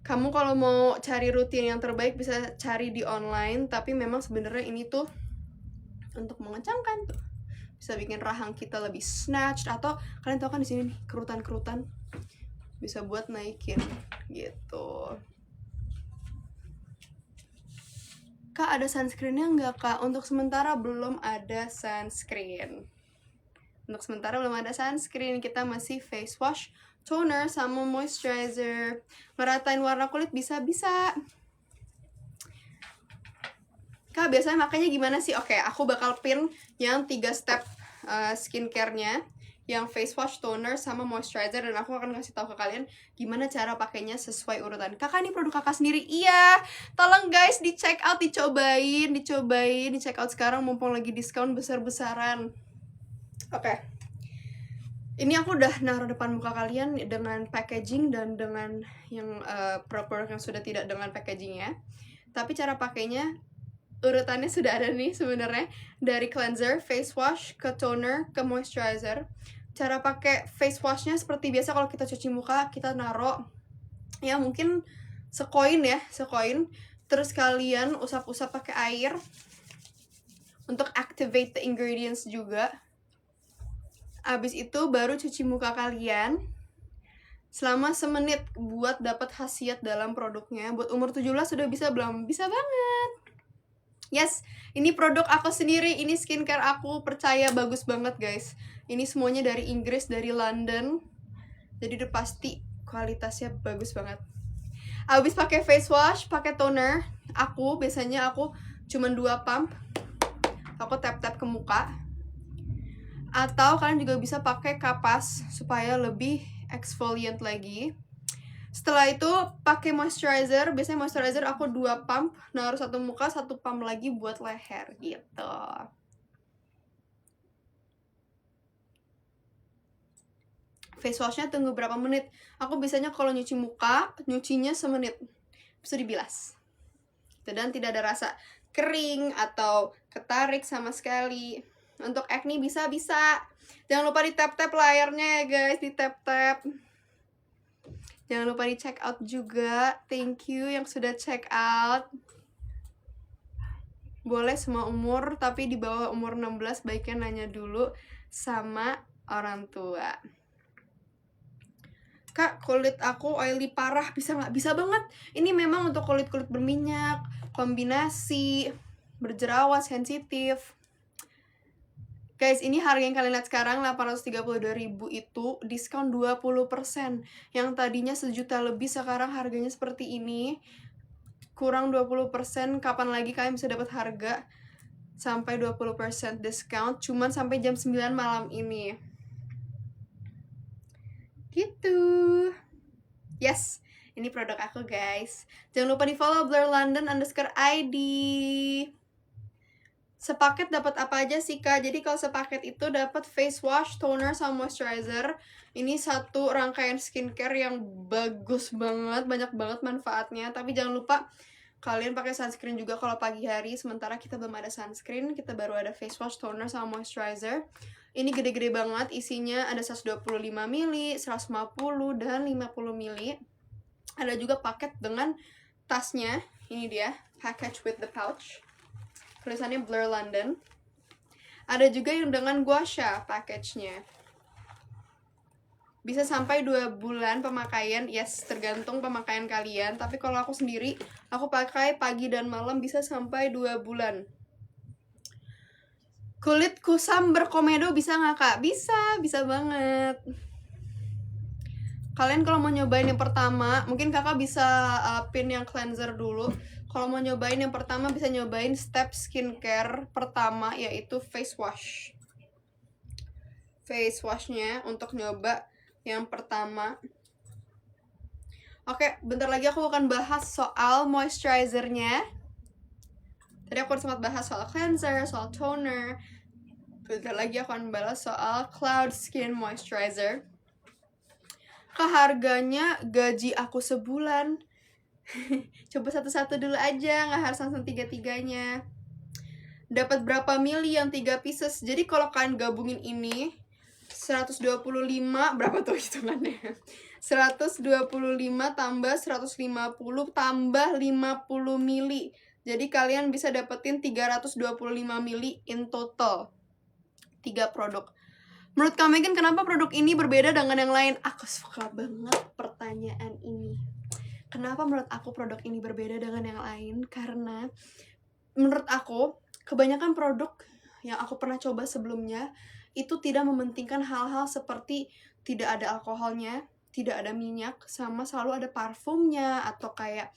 Kamu kalau mau cari rutin yang terbaik bisa cari di online. Tapi memang sebenarnya ini tuh untuk mengencangkan tuh. Bisa bikin rahang kita lebih snatched, atau kalian tahu kan di sini nih kerutan-kerutan, bisa buat naikin gitu. Kak, ada sunscreennya nggak, Kak? Untuk sementara belum ada sunscreen. Kita masih face wash, toner, sama moisturizer. Ngeratain warna kulit bisa. Kak, biasanya makanya gimana sih? Oke, aku bakal pin yang 3 step skincare-nya, yang face wash, toner, sama moisturizer, dan aku akan kasih tahu ke kalian gimana cara pakainya sesuai urutan. Kakak, ini produk kakak sendiri. Iya, tolong guys di check out, dicobain, di check out sekarang mumpung lagi diskon besar-besaran. Oke. Ini aku udah naruh depan muka kalian dengan packaging dan dengan yang produk yang sudah tidak dengan packagingnya. Tapi cara pakainya, urutannya sudah ada nih sebenarnya, dari cleanser, face wash, ke toner, ke moisturizer. Cara pakai face washnya seperti biasa kalau kita cuci muka, kita naruh ya mungkin sekoin, terus kalian usap-usap pakai air untuk activate the ingredients juga. Abis itu baru cuci muka kalian selama semenit buat dapat khasiat dalam produknya. Buat umur 17 sudah bisa belum? Bisa banget. Yes, ini produk aku sendiri, ini skincare aku, percaya bagus banget guys. Ini semuanya dari Inggris, dari London. Jadi udah pasti kualitasnya bagus banget. Abis pakai face wash, pakai toner, biasanya aku cuman 2 pump. Aku tap-tap ke muka. Atau kalian juga bisa pakai kapas supaya lebih exfoliant lagi. Setelah itu pakai moisturizer. Biasanya moisturizer aku 2 pump, naruh 1 muka, 1 pump lagi buat leher gitu. Face washnya tunggu berapa menit? Aku biasanya kalau nyuci muka, nyucinya semenit, bisa dibilas. Dan tidak ada rasa kering atau ketarik sama sekali. Untuk acne bisa. Jangan lupa di tap-tap layarnya ya guys, di tap-tap. Jangan lupa di check out juga. Thank you yang sudah check out. Boleh semua umur, tapi di bawah umur 16 baiknya nanya dulu sama orang tua. Kak, kulit aku oily parah, bisa nggak? Bisa banget. Ini memang untuk kulit-kulit berminyak, kombinasi, berjerawat, sensitif. Guys, ini harga yang kalian lihat sekarang 832.000 itu diskon 20%. Yang tadinya 1 juta lebih sekarang harganya seperti ini. Kurang 20%, kapan lagi kalian bisa dapat harga sampai 20% discount? Cuman sampai jam 9 malam ini. Gitu. Yes, ini produk aku guys. Jangan lupa di follow blurlondon_id. Sepaket dapat apa aja sih kak? Jadi kalau sepaket itu dapat face wash, toner, sama moisturizer. Ini satu rangkaian skincare yang bagus banget, banyak banget manfaatnya. Tapi jangan lupa kalian pakai sunscreen juga kalau pagi hari. Sementara kita belum ada sunscreen, kita baru ada face wash, toner, sama moisturizer. Ini gede-gede banget, isinya ada 125 ml, 150, dan 50 ml. Ada juga paket dengan tasnya, ini dia, package with the pouch. Tulisannya Blur London. Ada juga yang dengan gua sha package-nya. Bisa sampai 2 bulan pemakaian. Yes, tergantung pemakaian kalian. Tapi kalau aku sendiri, aku pakai pagi dan malam bisa sampai 2 bulan. Kulit kusam berkomedo bisa nggak kak? Bisa banget. Kalian kalau mau nyobain yang pertama, mungkin kakak bisa pin yang cleanser dulu. Kalau mau nyobain yang pertama, bisa nyobain step skincare pertama, yaitu face wash. Face washnya untuk nyoba yang pertama. Oke, bentar lagi aku akan bahas soal moisturizernya. Tadi aku sempat bahas soal cleanser, soal toner. Bentar lagi aku akan bahas soal Cloud Skin Moisturizer. Harganya gaji aku sebulan. Coba satu-satu dulu aja, nggak harus langsung 3-3-nya. Dapat berapa mili yang 3 pieces. Jadi kalau kalian gabungin ini 125, berapa tuh hitungannya? 125 tambah 150 tambah 50 mili Jadi kalian bisa dapetin 325 ml in total. 3 produk. Menurut Kak Megan, kenapa produk ini berbeda dengan yang lain? Aku suka banget pertanyaan ini. Kenapa menurut aku produk ini berbeda dengan yang lain? Karena menurut aku, kebanyakan produk yang aku pernah coba sebelumnya itu tidak mementingkan hal-hal seperti tidak ada alkoholnya, tidak ada minyak, sama selalu ada parfumnya, atau kayak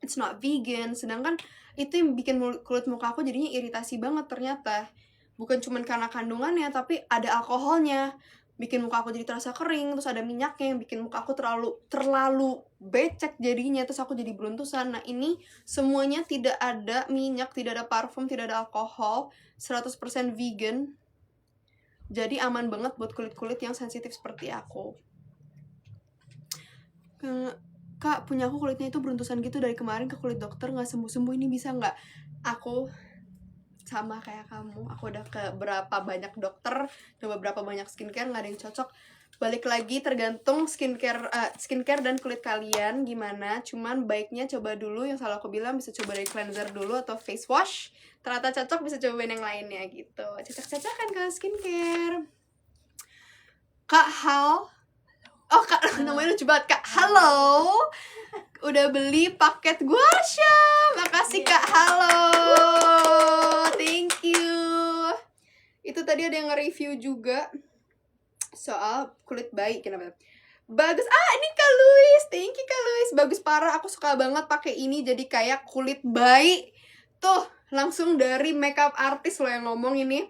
it's not vegan. Sedangkan itu yang bikin kulit muka aku jadinya iritasi banget ternyata. Bukan cuma karena kandungannya, tapi ada alkoholnya, bikin muka aku jadi terasa kering. Terus ada minyaknya yang bikin muka aku terlalu becek jadinya, terus aku jadi beruntusan. Nah ini semuanya tidak ada minyak, tidak ada parfum, tidak ada alkohol, 100% vegan. Jadi aman banget buat kulit-kulit yang sensitif seperti aku. Kak, punya aku kulitnya itu beruntusan gitu dari kemarin ke kulit dokter, nggak sembuh-sembuh, ini bisa nggak? Aku sama kayak kamu, aku udah ke berapa banyak dokter, coba berapa banyak skincare, nggak ada yang cocok. Balik lagi tergantung skincare dan kulit kalian gimana. Cuman baiknya coba dulu, yang selalu aku bilang bisa coba dari cleanser dulu atau face wash. Ternyata cocok, bisa cobain yang lainnya gitu. Cocok-cocokan kalau skincare. Kak Hal, oh Kak, namanya lucu banget, Kak. Halo, udah beli paket guasha. Makasih Kak. Halo, thank you. Itu tadi ada yang nge-review juga soal kulit bayi, kenapa? Bagus. Ini Kak Luis, thank you Kak Luis. Bagus parah, aku suka banget pakai ini, jadi kayak kulit bayi. Tuh, langsung dari makeup artist loh yang ngomong ini.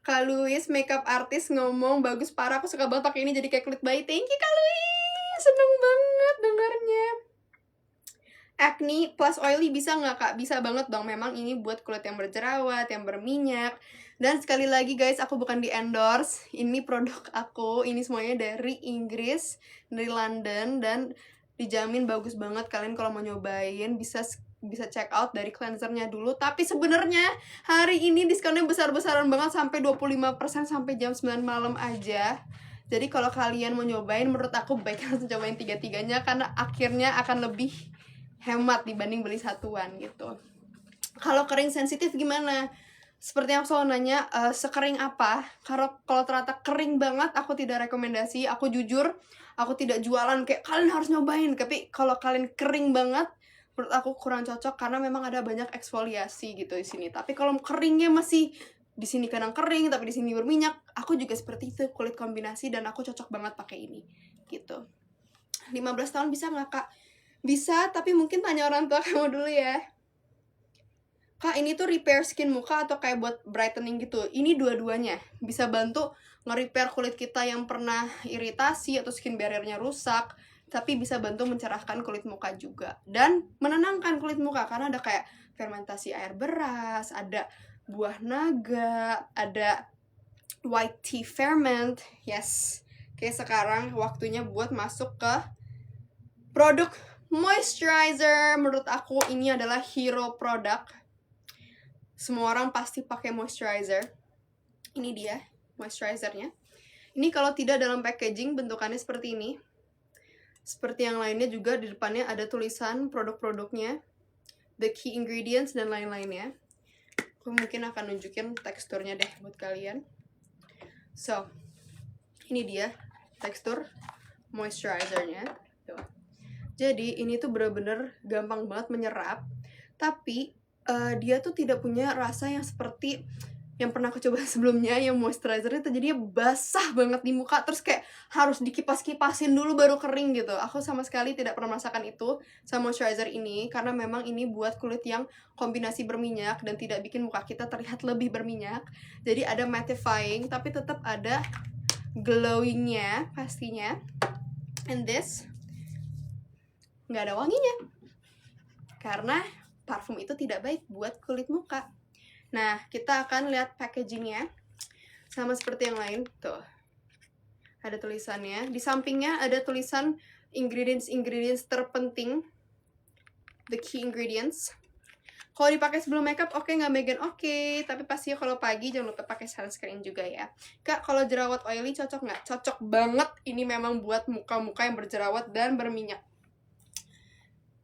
Kak Luis, makeup artist, ngomong bagus parah, aku suka banget pakai ini jadi kayak kulit bayi. Thank you Kak Luis, seneng banget dengarnya. Acne plus oily bisa nggak Kak? Bisa banget dong, memang ini buat kulit yang berjerawat, yang berminyak. Dan sekali lagi guys, aku bukan di endorse, ini produk aku, ini semuanya dari Inggris, dari London, dan dijamin bagus banget. Kalian kalau mau nyobain bisa check out dari cleansernya dulu. Tapi sebenarnya hari ini diskonnya besar-besaran banget, sampai 25% sampai jam 9 malam aja. Jadi kalau kalian mau nyobain, menurut aku baiknya langsung cobain tiga-tiganya, karena akhirnya akan lebih hemat dibanding beli satuan gitu. Kalau kering sensitif gimana? Seperti yang aku selalu nanya, sekering apa? Kalau ternyata kering banget, aku tidak rekomendasi. Aku jujur, aku tidak jualan kayak kalian harus nyobain. Tapi kalau kalian kering banget, menurut aku kurang cocok, karena memang ada banyak eksfoliasi gitu di sini. Tapi kalau keringnya masih di sini kadang kering, tapi di sini berminyak, aku juga seperti itu, kulit kombinasi, dan aku cocok banget pakai ini gitu. 15 tahun bisa nggak Kak? Bisa, tapi mungkin tanya orang tua kamu dulu ya. Kak, ini tuh repair skin muka atau kayak buat brightening gitu? Ini dua-duanya. Bisa bantu nge-repair kulit kita yang pernah iritasi atau skin barrier-nya rusak, tapi bisa bantu mencerahkan kulit muka juga. Dan menenangkan kulit muka, karena ada kayak fermentasi air beras, ada buah naga, ada white tea ferment. Yes, kayak sekarang waktunya buat masuk ke produk moisturizer. Menurut aku ini adalah hero product. Semua orang pasti pakai moisturizer. Ini dia moisturizernya. Ini kalau tidak dalam packaging, bentukannya seperti ini. Seperti yang lainnya juga, di depannya ada tulisan produk-produknya, the key ingredients, dan lain-lainnya. Aku mungkin akan nunjukin teksturnya deh buat kalian. So, ini dia tekstur moisturizernya. Tuh. Jadi ini tuh bener-bener gampang banget menyerap, tapi dia tuh tidak punya rasa yang seperti yang pernah aku coba sebelumnya, yang moisturizer itu jadinya basah banget di muka, terus kayak harus dikipas-kipasin dulu baru kering gitu. Aku sama sekali tidak pernah merasakan itu sama moisturizer ini, karena memang ini buat kulit yang kombinasi berminyak dan tidak bikin muka kita terlihat lebih berminyak. Jadi ada mattifying, tapi tetap ada glowingnya pastinya. And this nggak ada wanginya, karena parfum itu tidak baik buat kulit muka. Nah, kita akan lihat packagingnya. Sama seperti yang lain, tuh. Ada tulisannya. Di sampingnya ada tulisan ingredients terpenting. The key ingredients. Kalau dipakai sebelum makeup, oke, nggak Megan, oke. Tapi pasti kalau pagi jangan lupa pakai sunscreen juga ya. Kak, kalau jerawat oily cocok nggak? Cocok banget. Ini memang buat muka-muka yang berjerawat dan berminyak.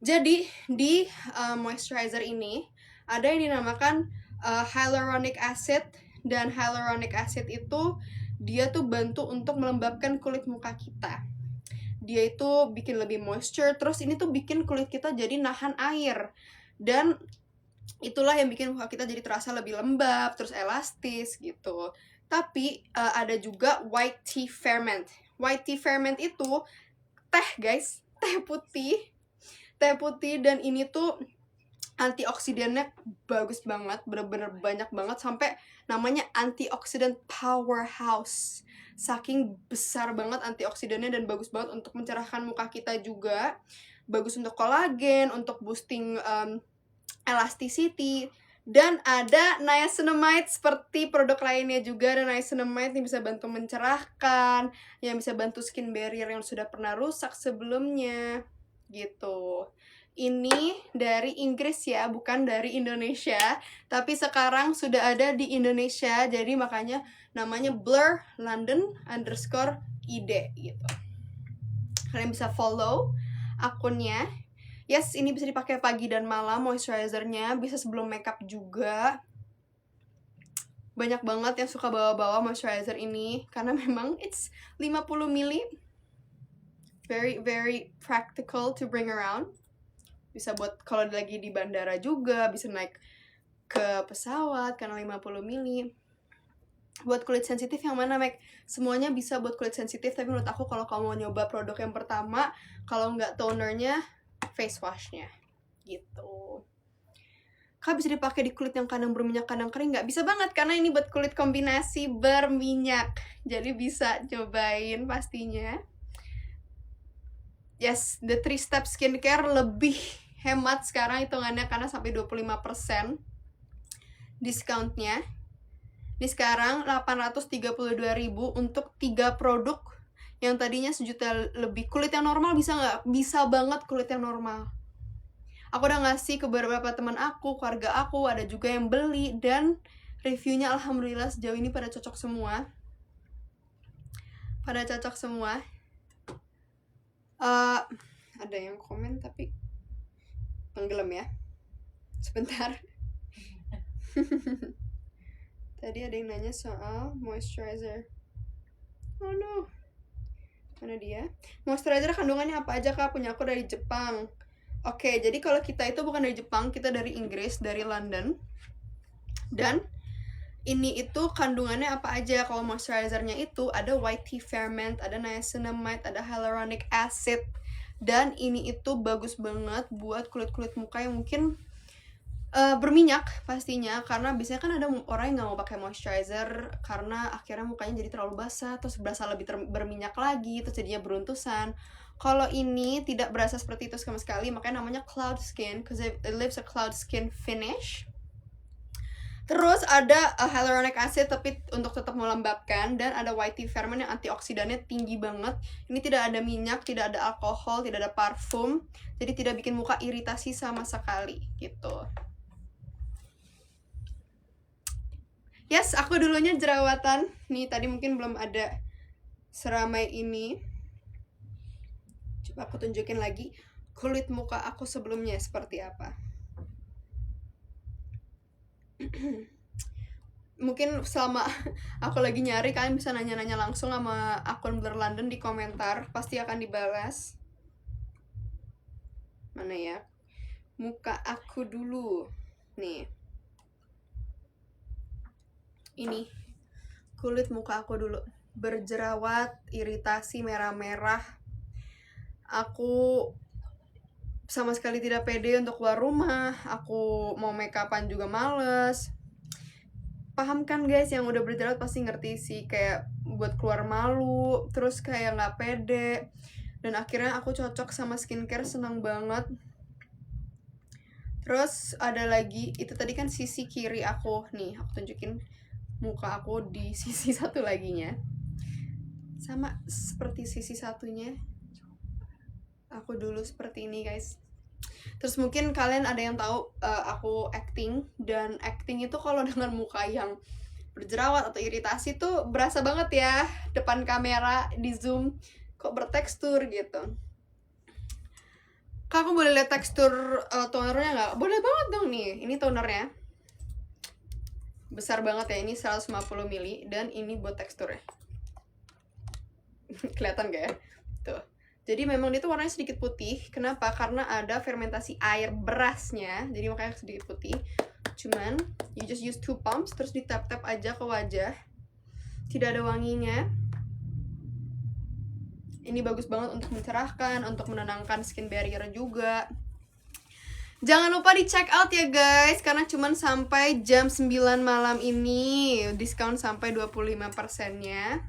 Jadi di moisturizer ini ada yang dinamakan hyaluronic acid, dan hyaluronic acid itu dia tuh bantu untuk melembabkan kulit muka kita. Dia itu bikin lebih moisture, terus ini tuh bikin kulit kita jadi nahan air, dan itulah yang bikin muka kita jadi terasa lebih lembab, terus elastis gitu. Tapi ada juga white tea ferment. White tea ferment itu teh guys, teh putih, dan ini tuh antioksidannya bagus banget, bener-bener banyak banget, sampai namanya antioksidan powerhouse. Saking besar banget antioksidannya dan bagus banget untuk mencerahkan muka kita juga. Bagus untuk kolagen, untuk boosting elasticity. Dan ada niacinamide seperti produk lainnya juga. Ada niacinamide yang bisa bantu mencerahkan, yang bisa bantu skin barrier yang sudah pernah rusak sebelumnya gitu. Ini dari Inggris ya, bukan dari Indonesia, tapi sekarang sudah ada di Indonesia, jadi makanya namanya Blur London _id gitu. Kalian bisa follow akunnya. Yes, ini bisa dipakai pagi dan malam moisturizernya, bisa sebelum makeup juga. Banyak banget yang suka bawa-bawa moisturizer ini karena memang it's 50 ml. Very very practical to bring around. Bisa buat kalau lagi di bandara juga, bisa naik ke pesawat karena 50 ml. Buat kulit sensitif yang mana, Mac? Semuanya bisa buat kulit sensitif, tapi menurut aku kalau kamu mau nyoba produk yang pertama, kalau nggak tonernya, face washnya gitu. Kak, bisa dipakai di kulit yang kadang berminyak kadang kering nggak? Bisa banget, karena ini buat kulit kombinasi berminyak, jadi bisa cobain pastinya. Yes, the 3-step skincare lebih hemat sekarang hitungannya karena sampai 25% discountnya. Ini sekarang 832.000 untuk 3 produk yang tadinya sejuta lebih. Kulit yang normal bisa nggak? Bisa banget kulit yang normal. Aku udah ngasih ke beberapa teman aku, keluarga aku, ada juga yang beli, dan reviewnya alhamdulillah sejauh ini pada cocok semua. Ada yang komen tapi tenggelam ya. Sebentar. Tadi ada yang nanya soal moisturizer. Oh no. Mana dia? Moisturizer kandungannya apa aja, Kak? Punya aku dari Jepang. Oke, jadi kalau kita itu bukan dari Jepang, kita dari Inggris, dari London. Dan ini itu kandungannya apa aja. Kalau moisturizernya itu ada white tea ferment, ada niacinamide, ada hyaluronic acid. Dan ini itu bagus banget buat kulit-kulit muka yang mungkin berminyak pastinya, karena biasanya kan ada orang yang nggak mau pakai moisturizer karena akhirnya mukanya jadi terlalu basah, terus berasa lebih berminyak lagi, terus jadinya beruntusan. Kalau ini tidak berasa seperti itu sama sekali, makanya namanya cloud skin, because it leaves a cloud skin finish. Terus ada hyaluronic acid tapi untuk tetap melembabkan, dan ada white tea ferment yang antioksidannya tinggi banget. Ini tidak ada minyak, tidak ada alkohol, tidak ada parfum, jadi tidak bikin muka iritasi sama sekali gitu. Yes, aku dulunya jerawatan. Nih, tadi mungkin belum ada seramai ini. Coba aku tunjukin lagi kulit muka aku sebelumnya seperti apa. Mungkin selama aku lagi nyari, kalian bisa nanya-nanya langsung sama akun Blur London di komentar. Pasti akan dibalas. Mana ya? Muka aku dulu. Nih. Ini kulit muka aku dulu, berjerawat, iritasi, merah-merah. Aku sama sekali tidak pede untuk keluar rumah. Aku mau make upan juga males. Paham kan guys, yang udah berjerawat pasti ngerti sih, kayak buat keluar malu, terus kayak nggak pede. Dan akhirnya aku cocok sama skincare, senang banget. Terus ada lagi, itu tadi kan sisi kiri aku. Nih, aku tunjukin muka aku di sisi satu laginya, sama seperti sisi satunya. Aku dulu seperti ini guys. Terus mungkin kalian ada yang tahu aku acting, dan acting itu kalau dengan muka yang berjerawat atau iritasi tuh berasa banget ya, depan kamera di zoom kok bertekstur gitu. Kak, aku boleh lihat tekstur tonernya nggak? Boleh banget dong nih. Ini tonernya. Besar banget ya, ini 150 ml. Dan ini buat teksturnya. Kelihatan gak ya? Tuh. Jadi memang dia tuh warnanya sedikit putih. Kenapa? Karena ada fermentasi air berasnya. Jadi makanya sedikit putih. Cuman, you just use 2 pumps. Terus di tap-tap aja ke wajah. Tidak ada wanginya. Ini bagus banget untuk mencerahkan, untuk menenangkan skin barrier juga. Jangan lupa di check out ya guys, karena cuman sampai jam 9 malam ini. Diskon sampai 25%-nya.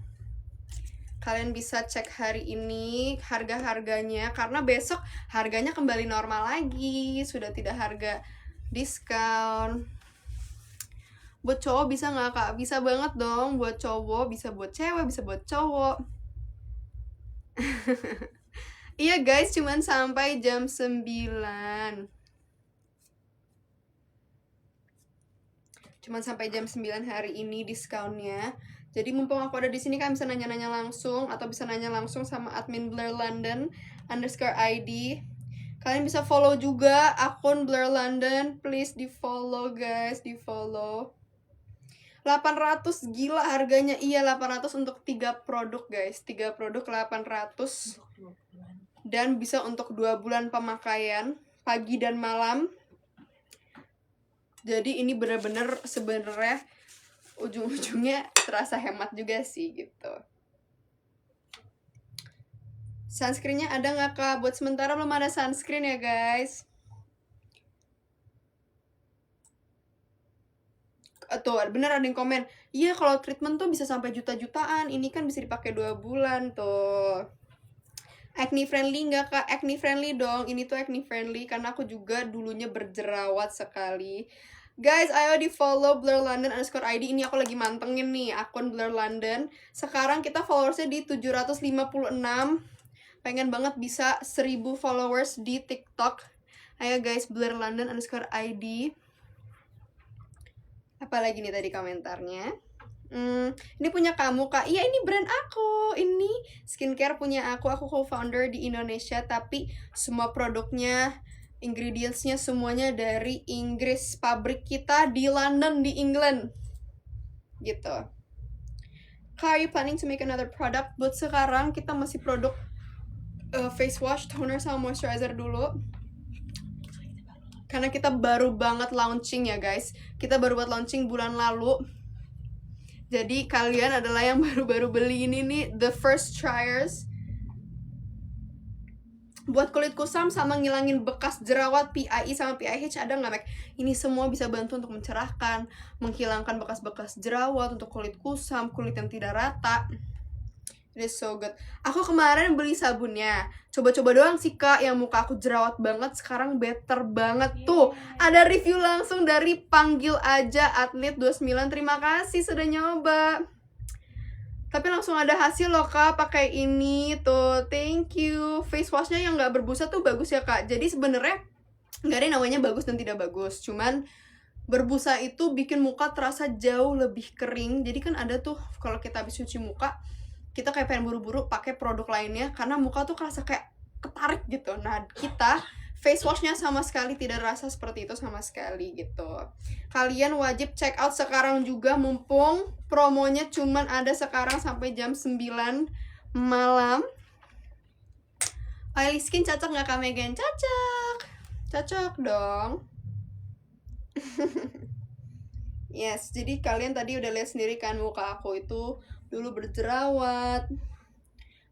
Kalian bisa cek hari ini harga-harganya, karena besok harganya kembali normal lagi. Sudah tidak harga diskon. Buat cowok bisa nggak kak? Bisa banget dong, buat cowok, bisa buat cewek, bisa buat cowok. Iya guys, cuman sampai jam 9. Cuman sampai jam 9 hari ini diskonnya. Jadi mumpung aku ada di sini, kan bisa nanya-nanya langsung atau bisa nanya langsung sama admin Blair London _ID. Kalian bisa follow juga akun Blair London. Please di follow guys, di follow. 800 gila harganya. Iya, 800 untuk 3 produk guys. 3 produk 800. Dan bisa untuk 2 bulan pemakaian, pagi dan malam. Jadi ini bener-bener sebenarnya ujung-ujungnya terasa hemat juga sih gitu. Sunscreennya ada nggak kak? Buat sementara belum ada sunscreen ya guys. Tuh bener ada yang komen, iya kalau treatment tuh bisa sampai juta-jutaan, ini kan bisa dipakai 2 bulan tuh. Acne friendly nggak kak? Acne friendly dong, ini tuh acne friendly karena aku juga dulunya berjerawat sekali. Guys, ayo di follow Blair London _ID. Ini aku lagi mantengin nih akun Blair London. Sekarang kita followersnya di 756. Pengen banget bisa 1000 followers di TikTok. Ayo guys, Blair London _ID. Apalagi nih tadi komentarnya. Ini punya kamu kak? Iya, ini brand aku. Ini skincare punya aku co-founder di Indonesia. Tapi semua produknya, ingredientsnya semuanya dari Inggris. Pabrik kita di London, di England gitu. Are you planning to make another product? Buat sekarang kita masih produk face wash, toner, sama moisturizer dulu, karena kita baru banget launching ya guys. Kita baru buat launching bulan lalu. Jadi kalian adalah yang baru-baru beli ini nih, the first tryers. Buat kulit kusam sama ngilangin bekas jerawat, PIE sama PIH ada nggak, Mac? Ini semua bisa bantu untuk mencerahkan, menghilangkan bekas-bekas jerawat, untuk kulit kusam, kulit yang tidak rata. It is so good. Aku kemarin beli sabunnya, coba-coba doang sih kak, yang muka aku jerawat banget, sekarang better banget. Tuh, ada review langsung dari Panggil Aja Atlet 29. Terima kasih sudah nyoba. Tapi langsung ada hasil loh kak, pakai ini tuh, thank you. Face washnya yang nggak berbusa tuh bagus ya kak. Jadi sebenarnya nggak ada yang namanya bagus dan tidak bagus, cuman berbusa itu bikin muka terasa jauh lebih kering. Jadi kan ada tuh kalau kita habis cuci muka, kita kayak pengen buru-buru pakai produk lainnya karena muka tuh kerasa kayak ketarik gitu. Nah kita face washnya sama sekali tidak rasa seperti itu sama sekali gitu. Kalian wajib check out sekarang juga, mumpung promonya cuman ada sekarang sampai jam 9 malam. Oily skin cocok nggak kak Megan? Cocok, cocok dong. Yes, jadi kalian tadi udah lihat sendiri kan muka aku itu dulu berjerawat,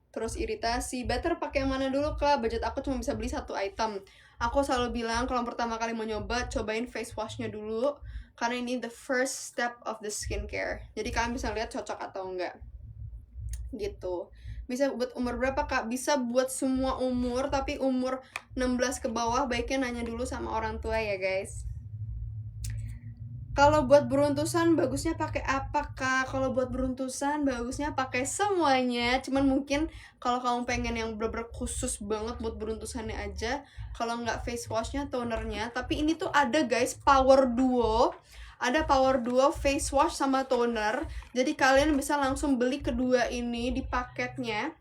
terus iritasi. Better pakai yang mana dulu kak? Budget aku cuma bisa beli 1 item. Aku selalu bilang kalau pertama kali mau nyoba, cobain face washnya dulu, karena ini the first step of the skincare. Jadi kalian bisa lihat cocok atau enggak gitu. Bisa buat umur berapa kak? Bisa buat semua umur, tapi umur 16 ke bawah baiknya nanya dulu sama orang tua ya guys. Kalau buat beruntusan bagusnya pakai apa kak? Kalau buat beruntusan bagusnya pakai semuanya. Cuman mungkin kalau kamu pengen yang bener-bener khusus banget buat beruntusannya aja, kalau nggak face washnya, tonernya. Tapi ini tuh ada guys, power duo. Ada power duo face wash sama toner. Jadi kalian bisa langsung beli kedua ini di paketnya.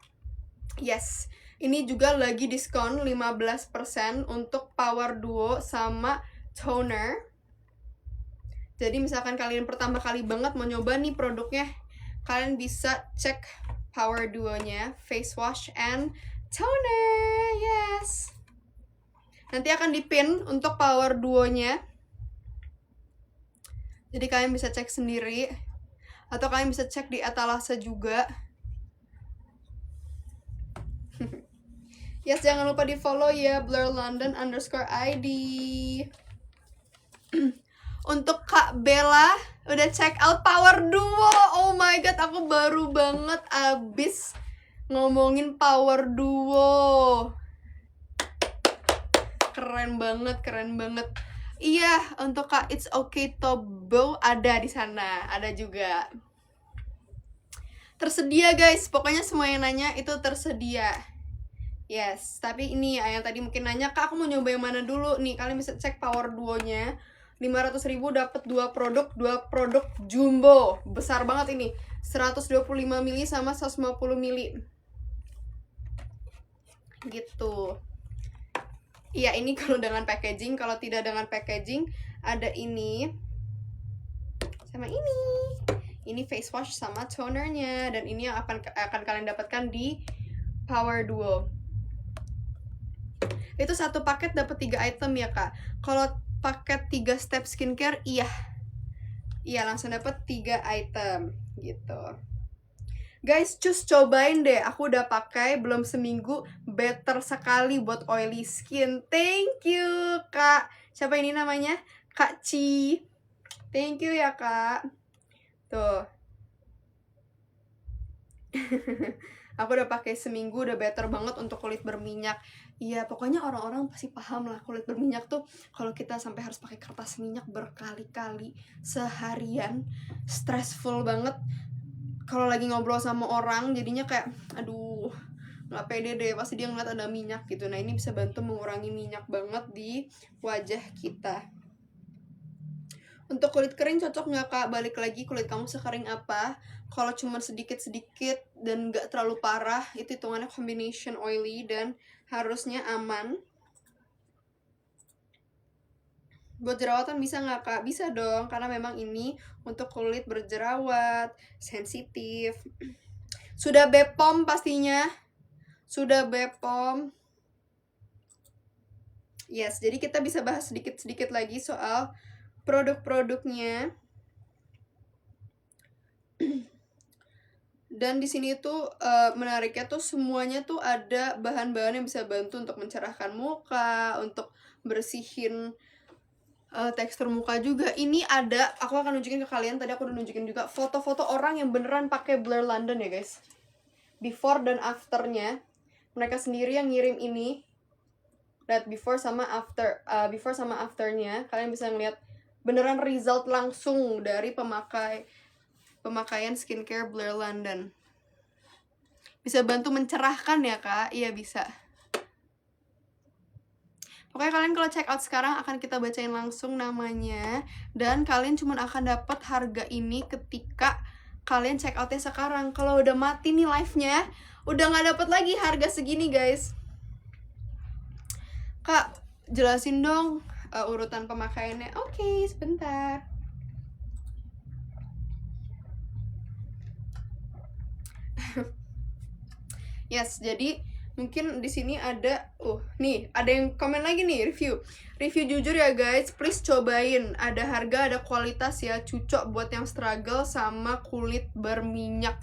Yes, Ini juga lagi diskon 15% untuk Power Duo sama toner. Jadi misalkan kalian pertama kali banget mau nyoba nih produknya, kalian bisa cek Power Duo-nya, face wash and toner. Yes. Nanti akan dipin untuk Power Duo-nya. Jadi kalian bisa cek sendiri, atau kalian bisa cek di etalase juga. Yes, jangan lupa di follow ya, blurlondon_id. Untuk Kak Bella, udah check out Power Duo. Oh my god, aku baru banget abis ngomongin Power Duo. Keren banget, keren banget. Iya, untuk Kak It's Okay Tobo ada di sana, ada juga. Tersedia guys, pokoknya semua yang nanya itu tersedia. Yes, tapi ini ya yang tadi mungkin nanya, Kak aku mau nyoba yang mana dulu nih. Kalian bisa cek Power Duo-nya. 500.000 dapat 2 produk jumbo. Besar banget ini. 125 mili sama 150 mili. Gitu. Iya, ini kalau dengan packaging, kalau tidak dengan packaging ada ini sama ini. Ini face wash sama tonernya, dan ini yang akan kalian dapatkan di Power Duo. Itu satu paket dapat 3 item ya, Kak. Kalau paket 3 step skincare, iya langsung dapat 3 item gitu. Guys, just cobain deh. Aku udah pakai belum seminggu, better sekali buat oily skin. Thank you, Kak. Siapa ini namanya? Kak Ci. Thank you ya, Kak. Tuh. Aku udah pakai seminggu, udah better banget untuk kulit berminyak. Iya, pokoknya orang-orang pasti paham lah, kulit berminyak tuh kalau kita sampai harus pakai kertas minyak berkali-kali seharian, stressful banget. Kalau lagi ngobrol sama orang jadinya kayak aduh nggak pede deh, pasti dia ngeliat ada minyak gitu. Nah ini bisa bantu mengurangi minyak banget di wajah kita. Untuk kulit kering cocok nggak, Kak? Balik lagi, kulit kamu sekering apa. Kalau cuma sedikit-sedikit dan nggak terlalu parah, itu hitungannya combination oily dan harusnya aman. Buat jerawatan bisa nggak, Kak? Bisa dong, karena memang ini untuk kulit berjerawat, sensitif. Sudah BPOM pastinya. Sudah BPOM. Yes, jadi kita bisa bahas sedikit-sedikit lagi soal produk-produknya. Dan di sini tuh menariknya tuh semuanya tuh ada bahan-bahan yang bisa bantu untuk mencerahkan muka, untuk bersihin tekstur muka juga. Ini ada, aku akan nunjukin ke kalian. Tadi aku udah nunjukin juga foto-foto orang yang beneran pakai Blur London ya guys. Before dan afternya, mereka sendiri yang ngirim ini. Lihat before sama after, before sama afternya. Kalian bisa ngeliat beneran result langsung dari pemakaian skincare Blur London. Bisa bantu mencerahkan ya, Kak? Iya bisa. Pokoknya kalian kalau check out sekarang akan kita bacain langsung namanya, dan kalian cuma akan dapat harga ini ketika kalian check outnya sekarang. Kalau udah mati nih live-nya, udah nggak dapat lagi harga segini guys. Kak, jelasin dong urutan pemakaiannya. Oke, sebentar. Yes, jadi mungkin di sini ada nih ada yang komen lagi nih, review jujur ya guys, please cobain, ada harga ada kualitas ya, cocok buat yang struggle sama kulit berminyak.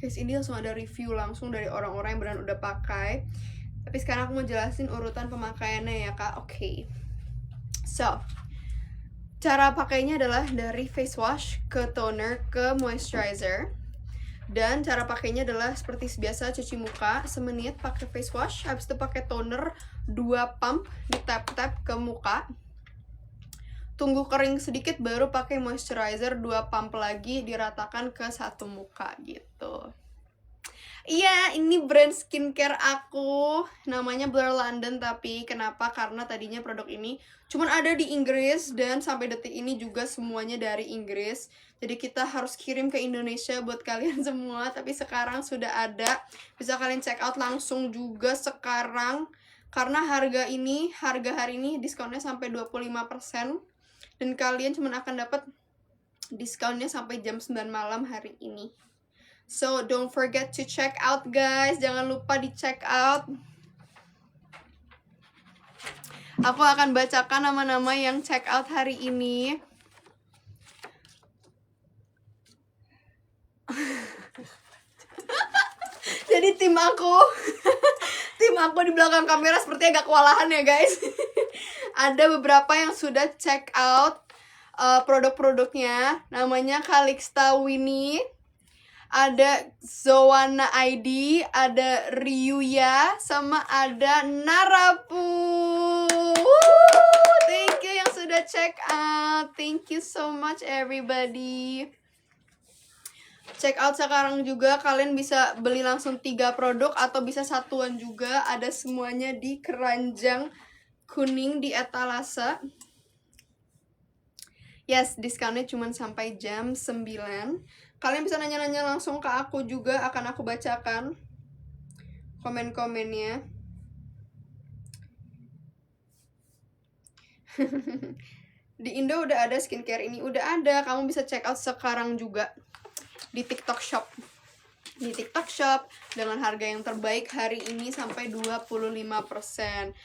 Guys, ini langsung ada review langsung dari orang-orang yang beneran udah pakai. Tapi sekarang aku mau jelasin urutan pemakaiannya ya, Kak. Oke. So, cara pakainya adalah dari face wash ke toner ke moisturizer. Dan cara pakainya adalah seperti biasa, cuci muka semenit pakai face wash, habis itu pakai toner 2 pump, di tap-tap ke muka. Tunggu kering sedikit baru pakai moisturizer 2 pump lagi, diratakan ke satu muka gitu. Iya, ini brand skincare aku, namanya Blur London. Tapi kenapa? Karena tadinya produk ini cuman ada di Inggris, dan sampai detik ini juga semuanya dari Inggris. Jadi kita harus kirim ke Indonesia buat kalian semua. Tapi sekarang sudah ada, bisa kalian check out langsung juga sekarang. Karena harga hari ini diskonnya sampai 25%, dan kalian cuma akan dapat diskonnya sampai jam 9 malam hari ini. So don't forget to check out, guys. Jangan lupa di check out. Aku akan bacakan nama-nama yang check out hari ini. Jadi tim aku di belakang kamera sepertinya agak kewalahan ya, guys. Ada beberapa yang sudah check out produk-produknya. Namanya Calixta Winnie, ada Zoana ID, ada Ryuya, sama ada Narapu. Thank you yang sudah check out. Thank you so much everybody. Check out sekarang juga. Kalian bisa beli langsung 3 produk atau bisa satuan juga. Ada semuanya di keranjang kuning di etalase. Yes, diskonnya cuma sampai jam 9. Kalian bisa nanya-nanya langsung ke aku juga, akan aku bacakan komen-komennya. Di Indo udah ada skincare ini, udah ada. Kamu bisa check out sekarang juga di TikTok Shop. Di TikTok Shop dengan harga yang terbaik hari ini sampai 25%.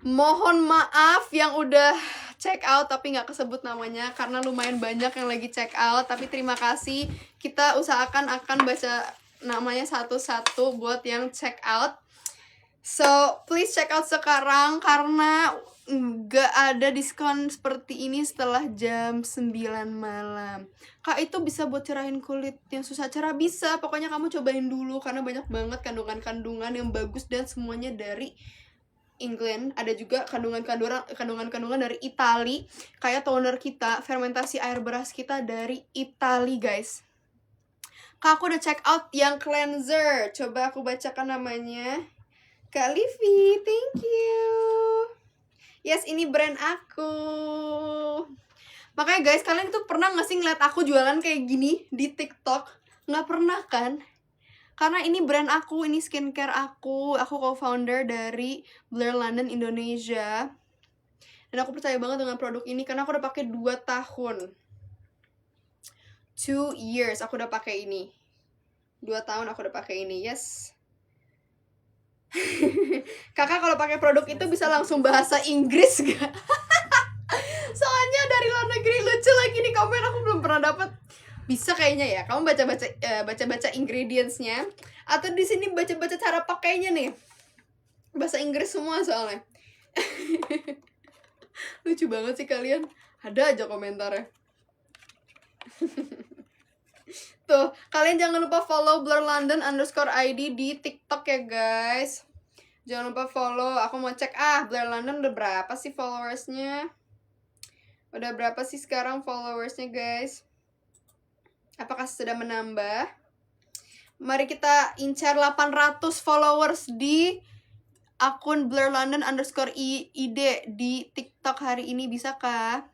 Mohon maaf yang udah check out tapi nggak kesebut namanya karena lumayan banyak yang lagi check out. Tapi terima kasih, kita usahakan akan baca namanya satu-satu buat yang check out. So please check out sekarang karena nggak ada diskon seperti ini setelah jam 9 malam. Kak, itu bisa buat cerahin kulit yang susah cerah? Bisa, pokoknya kamu cobain dulu karena banyak banget kandungan-kandungan yang bagus dan semuanya dari England. Ada juga kandungan-kandungan dari Itali. Kayak toner kita, fermentasi air beras kita dari Itali, guys. Kak, aku udah check out yang cleanser. Coba aku bacakan namanya. Kak Livi, thank you. Yes, ini brand aku. Makanya guys, kalian tuh pernah gak sih ngeliat aku jualan kayak gini di TikTok? Nggak pernah kan? Karena ini brand aku, ini skincare aku co-founder dari Blur London Indonesia. Dan aku percaya banget dengan produk ini karena aku udah pakai 2 tahun. 2 years aku udah pakai ini. 2 tahun aku udah pakai ini, yes. Kakak kalau pakai produk itu bisa langsung bahasa Inggris gak? Soalnya dari luar negeri. Lucu lagi nih komen, aku belum pernah dapat. Bisa kayaknya ya, kamu baca-baca ingredientsnya, atau di sini baca-baca cara pakainya nih, bahasa Inggris semua soalnya. Lucu banget sih kalian, ada aja komentarnya. Tuh, kalian jangan lupa follow blurlondon_id di TikTok ya guys. Jangan lupa follow. Aku mau cek Blur London udah berapa sih followersnya. Udah berapa sih sekarang followersnya guys? Apakah sudah menambah? Mari kita incar 800 followers di akun blurlondon_id di TikTok hari ini. Bisa kah?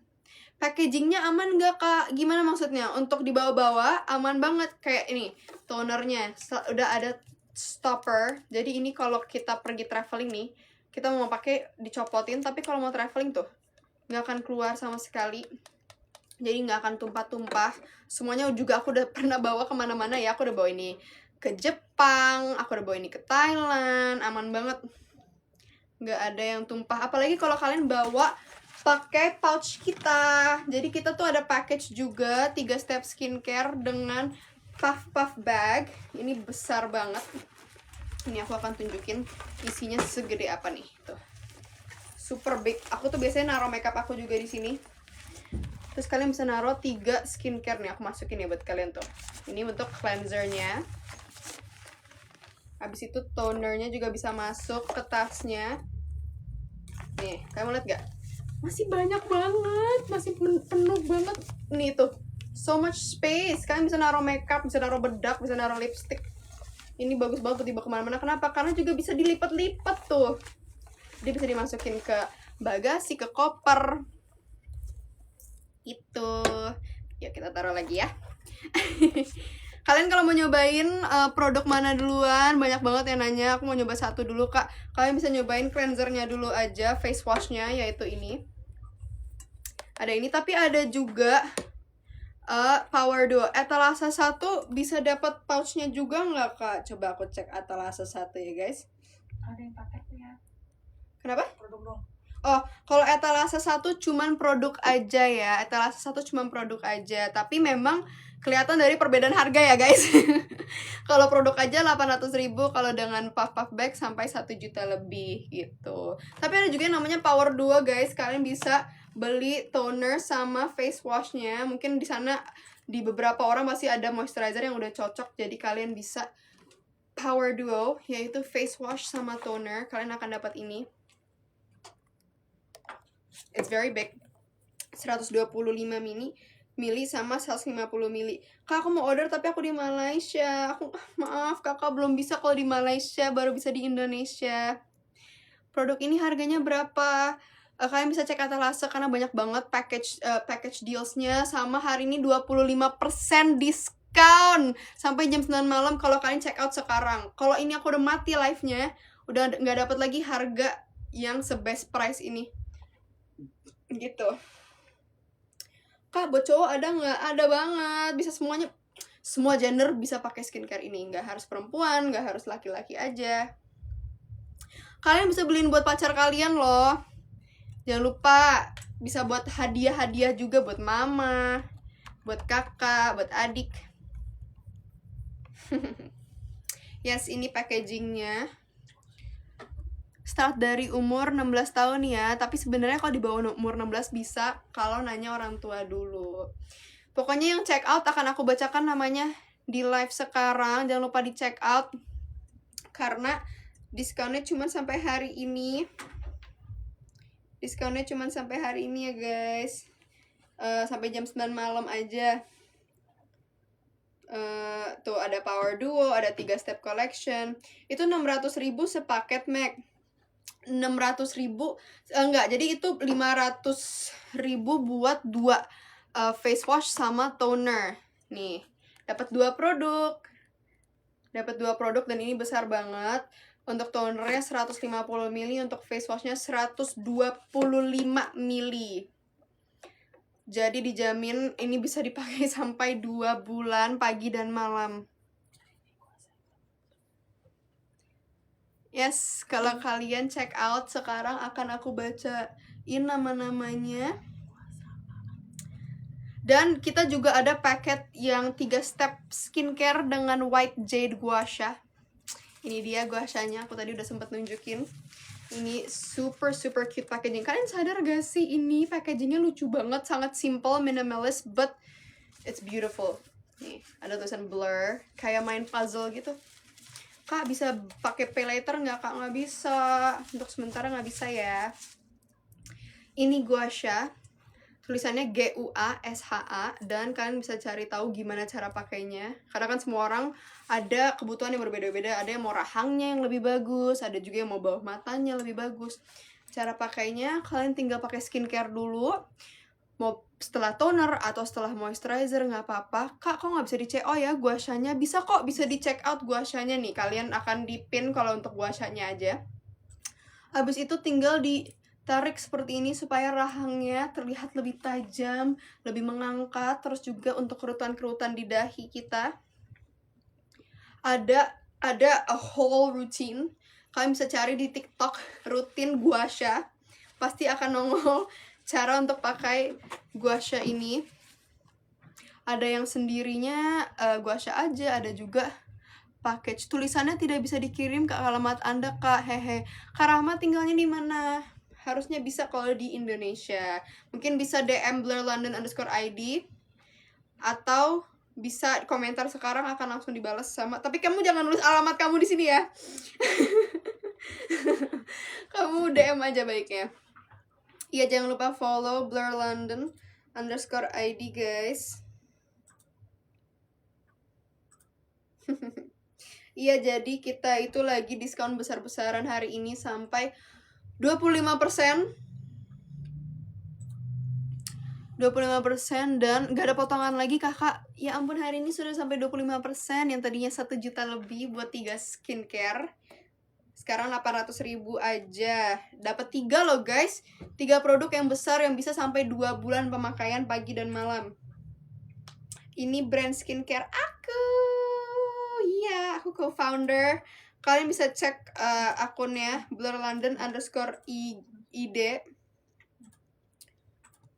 Packagingnya aman gak kak? Gimana maksudnya? Untuk dibawa-bawa aman banget. Kayak ini, tonernya udah ada stopper. Jadi ini kalau kita pergi traveling nih, kita mau pakai dicopotin. Tapi kalau mau traveling tuh gak akan keluar sama sekali. Jadi nggak akan tumpah-tumpah. Semuanya juga aku udah pernah bawa kemana-mana ya. Aku udah bawa ini ke Jepang, aku udah bawa ini ke Thailand. Aman banget, nggak ada yang tumpah. Apalagi kalau kalian bawa pakai pouch kita. Jadi kita tuh ada package juga 3 step skincare dengan puff bag. Ini besar banget. Ini aku akan tunjukin isinya segede apa nih. Tuh, super big. Aku tuh biasanya naruh makeup aku juga di sini. Terus kalian bisa naruh 3 skincare nih. Aku masukin ya buat kalian tuh. Ini untuk cleansernya. Habis itu tonernya juga bisa masuk ke tasnya. Nih, kalian lihat gak? Masih banyak banget. Masih penuh banget. Nih tuh, so much space. Kalian bisa naruh makeup, bisa naruh bedak, bisa naruh lipstick. Ini bagus banget buat dibawa kemana-mana. Kenapa? Karena juga bisa dilipat-lipat tuh. Dia bisa dimasukin ke bagasi, ke koper. Itu. Yuk kita taruh lagi ya. Kalian kalau mau nyobain produk mana duluan, banyak banget yang nanya. Aku mau nyoba satu dulu, Kak. Kalian bisa nyobain cleansernya dulu aja, face washnya, yaitu ini. Ada ini, tapi ada juga Power Duo. Etalase 1 bisa dapat pouchnya juga nggak, Kak? Coba aku cek Etalase 1 ya, guys. Ada yang paket ya. Kenapa? Produk dong. Oh, kalau Etalase 1 cuman produk aja ya. Etalase 1 cuman produk aja. Tapi memang kelihatan dari perbedaan harga ya, guys. Kalau produk aja 800.000, kalau dengan puff bag sampai 1 juta lebih gitu. Tapi ada juga yang namanya Power Duo, guys. Kalian bisa beli toner sama face washnya. Mungkin di sana di beberapa orang masih ada moisturizer yang udah cocok, jadi kalian bisa Power Duo, yaitu face wash sama toner. Kalian akan dapat ini. It's very big, 125 mili sama 150 mili. Kak, aku mau order tapi aku di Malaysia. Maaf, kakak belum bisa kalau di Malaysia, baru bisa di Indonesia. Produk ini harganya berapa? Kalian bisa cek Etalase karena banyak banget package dealsnya. Sama hari ini 25% diskon sampai jam 9 malam kalau kalian check out sekarang. Kalau ini aku udah mati live-nya, udah nggak dapat lagi harga yang sebest price ini. Gitu. Kak, buat cowok ada nggak? Ada banget, bisa semuanya. Semua gender bisa pakai skincare ini. Nggak harus perempuan, nggak harus laki-laki aja. Kalian bisa beliin buat pacar kalian loh. Jangan lupa bisa buat hadiah-hadiah juga buat mama, buat kakak, buat adik. Yes, ini packagingnya. Start dari umur 16 tahun ya. Tapi sebenarnya kalau di bawah umur 16 bisa kalau nanya orang tua dulu. Pokoknya yang check out akan aku bacakan namanya di live sekarang. Jangan lupa di check out karena diskonnya cuma sampai hari ini. Diskonnya cuma sampai hari ini ya, guys. Sampai jam 9 malam aja. Tuh ada Power Duo, ada 3 step collection. Itu 600.000 sepaket, Mac. 600.000 enggak, jadi itu 500.000 buat 2 face wash sama toner. Nih, dapat 2 produk. Dapat 2 produk dan ini besar banget. Untuk tonernya 150 ml, untuk face washnya 125 ml. Jadi dijamin ini bisa dipakai sampai 2 bulan pagi dan malam. Yes, kalau kalian check out sekarang akan aku bacain nama-namanya. Dan kita juga ada paket yang 3 step skincare dengan white jade gua sha. Ini dia gua sha-nya, aku tadi udah sempet nunjukin. Ini super cute packaging. Kalian sadar gak sih ini packagingnya lucu banget, sangat simple, minimalist, but it's beautiful. Nih, ada tulisan blur, kayak main puzzle gitu. Kak, bisa pakai pay later nggak, Kak? Nggak bisa. Untuk sementara nggak bisa ya. Ini gua sha. Tulisannya GUASHA, dan kalian bisa cari tahu gimana cara pakainya. Karena kan semua orang ada kebutuhan yang berbeda-beda. Ada yang mau rahangnya yang lebih bagus, ada juga yang mau bawah matanya lebih bagus. Cara pakainya, kalian tinggal pakai skincare dulu. Mau setelah toner atau setelah moisturizer nggak apa-apa. Kak, kok nggak bisa dicek? Oh ya, gua sha-nya bisa kok, bisa di check out gua sha-nya nih. Kalian akan dipin kalau untuk gua sha-nya aja. Habis itu tinggal ditarik seperti ini supaya rahangnya terlihat lebih tajam, lebih mengangkat. Terus juga untuk kerutan-kerutan di dahi kita ada a whole routine. Kalian bisa cari di TikTok rutin gua sha. Pasti akan nongol cara untuk pakai gua sha ini. Ada yang sendirinya gua sha aja, ada juga package. Tulisannya tidak bisa dikirim ke alamat Anda, Kak. Hehe. Kak Rahma tinggalnya di mana? Harusnya bisa kalau di Indonesia. Mungkin bisa DM blurlondon_id atau bisa komentar sekarang, akan langsung dibalas sama. Tapi kamu jangan nulis alamat kamu di sini ya. Kamu DM aja baiknya. Iya, jangan lupa follow blurlondon_id, guys. Iya, jadi kita itu lagi diskon besar-besaran hari ini sampai 25%. 25% dan gak ada potongan lagi kakak. Ya ampun, hari ini sudah sampai 25%. Yang tadinya 1 juta lebih buat 3 skincare, sekarang 800.000 aja. Dapat 3 loh guys, 3 produk yang besar yang bisa sampai 2 bulan pemakaian pagi dan malam. Ini brand skincare aku. Iya, aku co-founder. Kalian bisa cek akunnya blurlondon_id.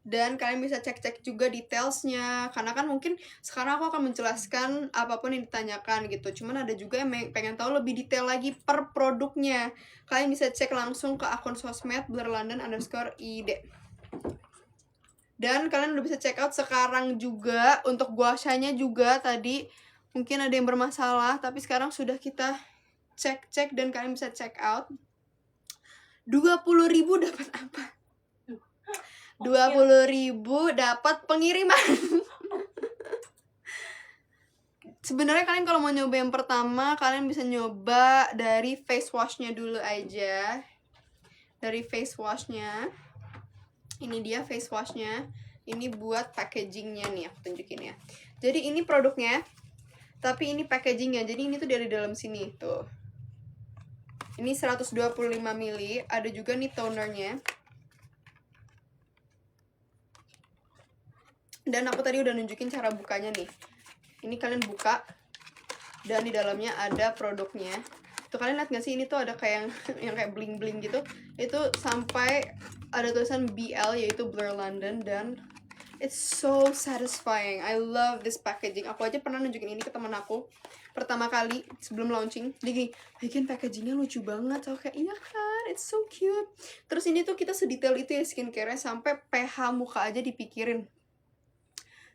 Dan kalian bisa cek-cek juga detailsnya, karena kan mungkin sekarang aku akan menjelaskan apapun yang ditanyakan gitu. Cuman ada juga yang pengen tahu lebih detail lagi per produknya. Kalian bisa cek langsung ke akun sosmed blurlondon_id. Dan kalian udah bisa check out sekarang juga. Untuk guashanya juga tadi mungkin ada yang bermasalah, tapi sekarang sudah kita cek dan kalian bisa check out. 20.000 dapat apa? 20.000 dapat pengiriman. Sebenarnya kalian kalau mau nyoba yang pertama, kalian bisa nyoba dari face washnya dulu aja. Dari face washnya. Ini dia face washnya. Ini buat packagingnya nih, aku tunjukin ya. Jadi ini produknya, tapi ini packagingnya. Jadi ini tuh dari dalam sini tuh. Ini 125 ml. Ada juga nih tonernya. Dan aku tadi udah nunjukin cara bukanya nih. Ini kalian buka, dan di dalamnya ada produknya. Tuh kalian lihat gak sih, ini tuh ada kayak yang kayak bling-bling gitu. Itu sampai ada tulisan BL, yaitu Blur London. Dan it's so satisfying. I love this packaging. Aku aja pernah nunjukin ini ke teman aku pertama kali sebelum launching. Dia gini, bikin packagingnya lucu banget. Aku kayak, iya kan, it's so cute. Terus ini tuh kita sedetail itu ya skincare-nya, sampai pH muka aja dipikirin.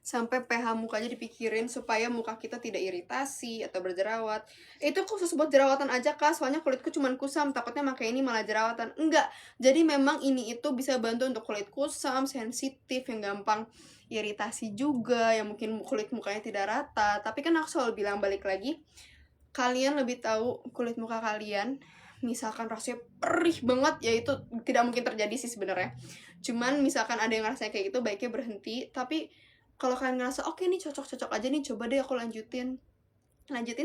Sampai pH mukanya dipikirin supaya muka kita tidak iritasi atau berjerawat. Itu khusus buat jerawatan aja kak, soalnya kulitku cuman kusam, takutnya pakai ini malah jerawatan. Enggak, jadi memang ini itu bisa bantu untuk kulit kusam, sensitif, yang gampang iritasi juga, yang mungkin kulit mukanya tidak rata. Tapi kan aku selalu bilang, balik lagi, kalian lebih tahu kulit muka kalian. Misalkan rasanya perih banget, ya itu tidak mungkin terjadi sih sebenarnya. Cuman misalkan ada yang rasanya kayak gitu, baiknya berhenti. Tapi kalau kalian ngerasa oke nih cocok-cocok aja nih, coba deh aku lanjutin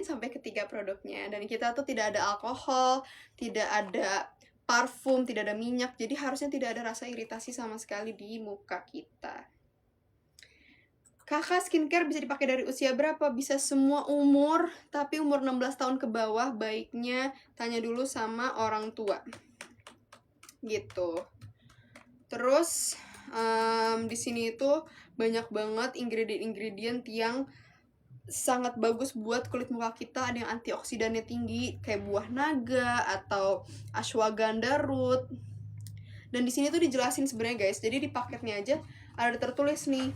sampai ke 3 produknya. Dan kita tuh tidak ada alkohol, tidak ada parfum, tidak ada minyak, jadi harusnya tidak ada rasa iritasi sama sekali di muka kita. Kakak, skincare bisa dipakai dari usia berapa? Bisa semua umur, tapi umur 16 tahun ke bawah baiknya tanya dulu sama orang tua gitu. Terus di sini itu banyak banget ingredient yang sangat bagus buat kulit muka kita. Ada yang antioksidannya tinggi kayak buah naga atau ashwagandha root. Dan di sini tuh dijelasin sebenarnya guys. Jadi di paketnya aja ada tertulis nih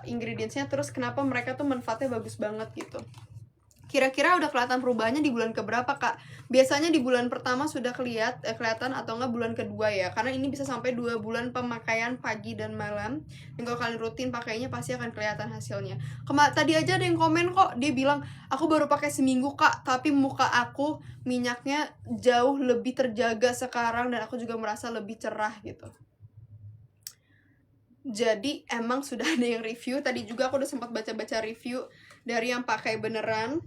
ingredientsnya, terus kenapa mereka tuh manfaatnya bagus banget gitu. Kira-kira udah kelihatan perubahannya di bulan keberapa kak? Biasanya di bulan pertama sudah kelihatan atau enggak bulan kedua ya, karena ini bisa sampai 2 bulan pemakaian pagi dan malam. Dan kalau kalian rutin pakainya pasti akan kelihatan hasilnya. Tadi aja ada yang komen kok, dia bilang aku baru pakai seminggu kak, tapi muka aku minyaknya jauh lebih terjaga sekarang dan aku juga merasa lebih cerah gitu. Jadi emang sudah ada yang review. Tadi juga aku udah sempat baca-baca review dari yang pakai beneran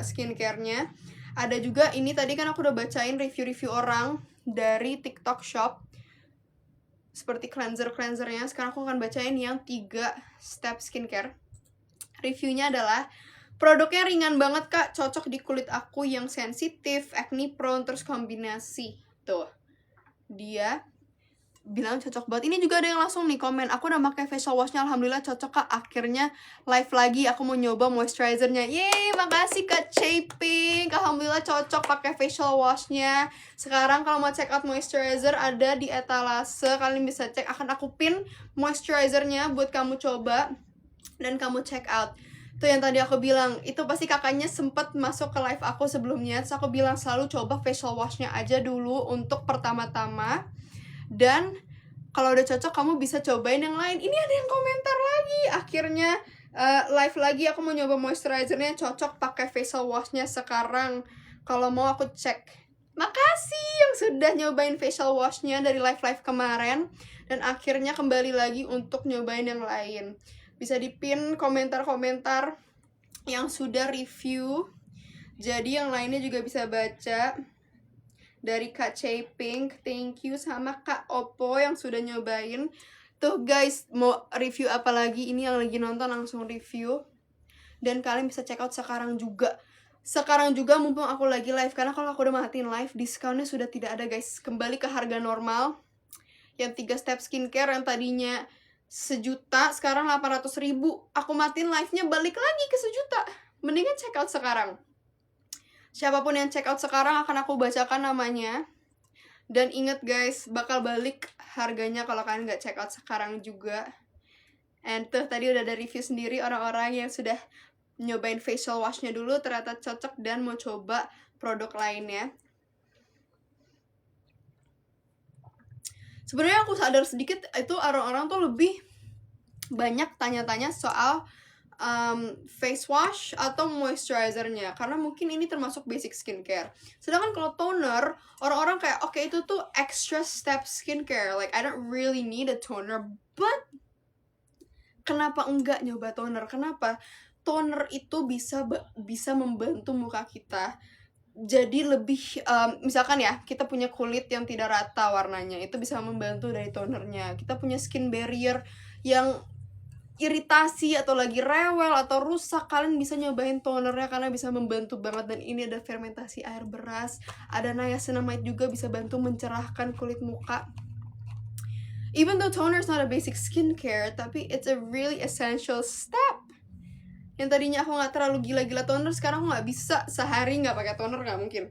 skincare-nya. Ada juga ini tadi kan aku udah bacain review-review orang dari TikTok Shop seperti cleanser-cleansernya. Sekarang aku akan bacain yang 3 step skincare. Reviewnya adalah produknya ringan banget kak, cocok di kulit aku yang sensitif, acne prone, terus kombinasi. Tuh, dia bilang cocok banget. Ini juga ada yang langsung nih komen, aku udah pakai facial washnya, alhamdulillah cocok kak, akhirnya live lagi, aku mau nyoba moisturizernya. Yeay, makasih kak Chaping, alhamdulillah cocok pakai facial washnya. Sekarang kalau mau check out moisturizer ada di etalase, kalian bisa cek, akan aku pin moisturizernya buat kamu coba dan kamu check out. Tuh yang tadi aku bilang, itu pasti kakaknya sempet masuk ke live aku sebelumnya. Terus aku bilang selalu coba facial washnya aja dulu untuk pertama-tama. Dan kalau udah cocok kamu bisa cobain yang lain. Ini ada yang komentar lagi, akhirnya Live lagi aku mau nyoba moisturizernya, cocok pakai facial washnya sekarang. Kalau mau aku cek. Makasih yang sudah nyobain facial washnya dari live kemarin, dan akhirnya kembali lagi untuk nyobain yang lain. Bisa dipin komentar-komentar yang sudah review, jadi yang lainnya juga bisa baca. Dari Kak Chey Pink, thank you, sama Kak Oppo yang sudah nyobain. Tuh guys, mau review apa lagi? Ini yang lagi nonton langsung review. Dan kalian bisa check out sekarang juga. Sekarang juga mumpung aku lagi live, karena kalau aku udah matiin live, diskonnya sudah tidak ada guys. Kembali ke harga normal. Yang 3 step skincare yang tadinya 1.000.000, sekarang 800.000. Aku matiin live-nya balik lagi ke 1.000.000. Mendingan check out sekarang. Siapapun yang check out sekarang akan aku bacakan namanya. Dan inget guys, bakal balik harganya kalau kalian nggak check out sekarang juga. And tuh tadi udah ada review sendiri orang-orang yang sudah nyobain facial washnya dulu, ternyata cocok dan mau coba produk lainnya. Sebenarnya aku sadar sedikit itu orang-orang tuh lebih banyak tanya-tanya soal face wash atau moisturizernya, karena mungkin ini termasuk basic skincare. Sedangkan kalau toner, orang-orang kayak oke, itu tuh extra step skincare, like I don't really need a toner, but kenapa enggak nyoba toner? Kenapa? Toner itu bisa membantu muka kita jadi lebih, misalkan ya, kita punya kulit yang tidak rata warnanya, itu bisa membantu dari tonernya. Kita punya skin barrier yang iritasi atau lagi rewel atau rusak, kalian bisa nyobain tonernya karena bisa membantu banget. Dan ini ada fermentasi air beras, ada niacinamide juga, bisa bantu mencerahkan kulit muka. Even though toner is not a basic skincare, tapi it's a really essential step. Yang tadinya aku nggak terlalu gila-gila toner, sekarang aku nggak bisa sehari nggak pakai toner, nggak mungkin.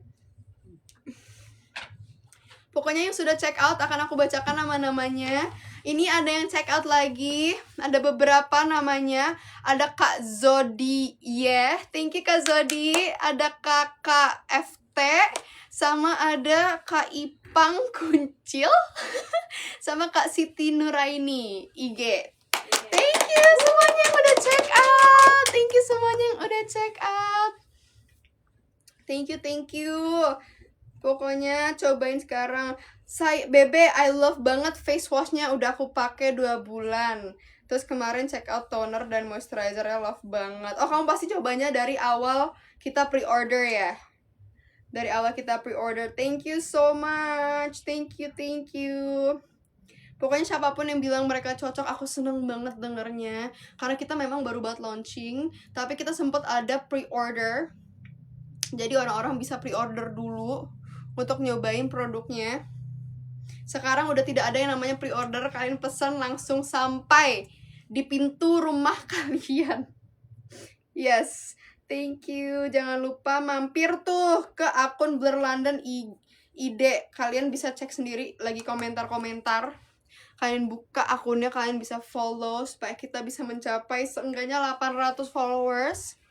Pokoknya yang sudah check out akan aku bacakan nama-namanya. Ini ada yang check out lagi, ada beberapa namanya. Ada Kak Zodi, thank you Kak Zodi. Ada Kakak FT, sama ada Kak Ipang Kuncil, sama Kak Siti Nuraini IG. Thank you semuanya yang udah check out. Thank you semuanya yang udah check out. Thank you. Pokoknya cobain sekarang. Bebe, I love banget face washnya, udah aku pakai 2 bulan. Terus kemarin check out toner dan moisturizernya, love banget. Oh, kamu pasti cobanya dari awal kita pre-order ya? Dari awal kita pre-order. Thank you so much. Thank you. Pokoknya siapapun yang bilang mereka cocok, aku seneng banget dengernya. Karena kita memang baru banget launching, tapi kita sempat ada pre-order. Jadi orang-orang bisa pre-order dulu untuk nyobain produknya. Sekarang udah tidak ada yang namanya pre-order, kalian pesan langsung sampai di pintu rumah kalian. Yes, thank you. Jangan lupa mampir tuh ke akun Blur London ID. Kalian bisa cek sendiri lagi komentar-komentar. Kalian buka akunnya, kalian bisa follow supaya kita bisa mencapai seenggaknya 800 followers.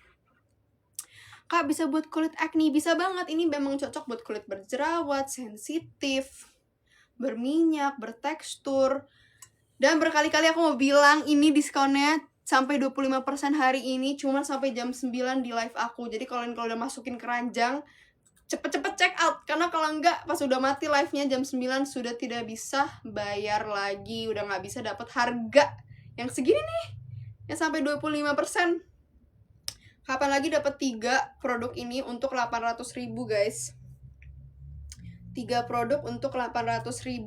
Kak, bisa buat kulit acne? Bisa banget, ini memang cocok buat kulit berjerawat, sensitif, berminyak, bertekstur. Dan berkali-kali aku mau bilang ini diskonnya sampai 25% hari ini, cuma sampai jam 9 di live aku. Jadi kalau udah masukin keranjang, cepet-cepet check out. Karena kalau enggak, pas udah mati live-nya jam 9 sudah tidak bisa bayar lagi, udah nggak bisa dapat harga yang segini nih, yang sampai 25%. Kapan lagi dapat 3 produk ini untuk 800.000 guys. 3 produk untuk 800.000.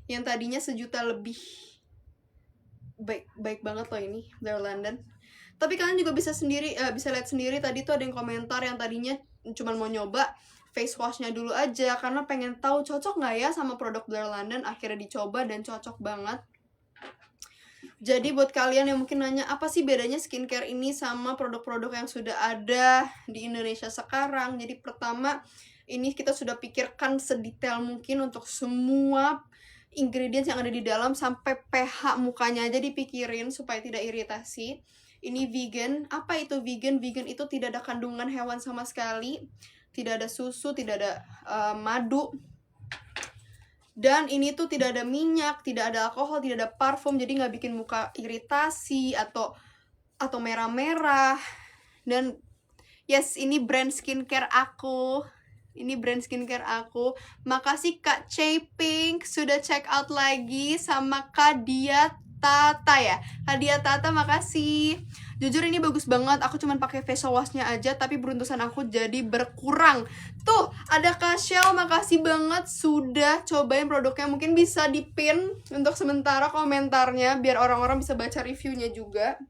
Yang tadinya 1.000.000 lebih. Baik banget loh ini Blur London. Tapi kalian juga bisa lihat sendiri, tadi tuh ada yang komentar yang tadinya cuma mau nyoba face washnya dulu aja karena pengen tahu cocok nggak ya sama produk Blur London. Akhirnya dicoba dan cocok banget. Jadi buat kalian yang mungkin nanya apa sih bedanya skincare ini sama produk-produk yang sudah ada di Indonesia sekarang. Jadi pertama, ini kita sudah pikirkan sedetail mungkin untuk semua ingredients yang ada di dalam, sampai pH mukanya aja dipikirin supaya tidak iritasi. Ini vegan. Apa itu vegan? Vegan itu tidak ada kandungan hewan sama sekali, tidak ada susu, tidak ada madu. Dan ini tuh tidak ada minyak, tidak ada alkohol, tidak ada parfum, jadi nggak bikin muka iritasi atau atau merah-merah. Dan yes, ini brand skincare aku. Ini brand skincare aku. Makasih Kak Pink sudah check out lagi, sama Kak Dia Tata ya. Kak Dia Tata makasih. Jujur ini bagus banget. Aku cuman pakai face washnya aja, tapi beruntusan aku jadi berkurang. Tuh, ada Kak Shell, makasih banget sudah cobain produknya. Mungkin bisa di-pin untuk sementara komentarnya biar orang-orang bisa baca reviewnya juga.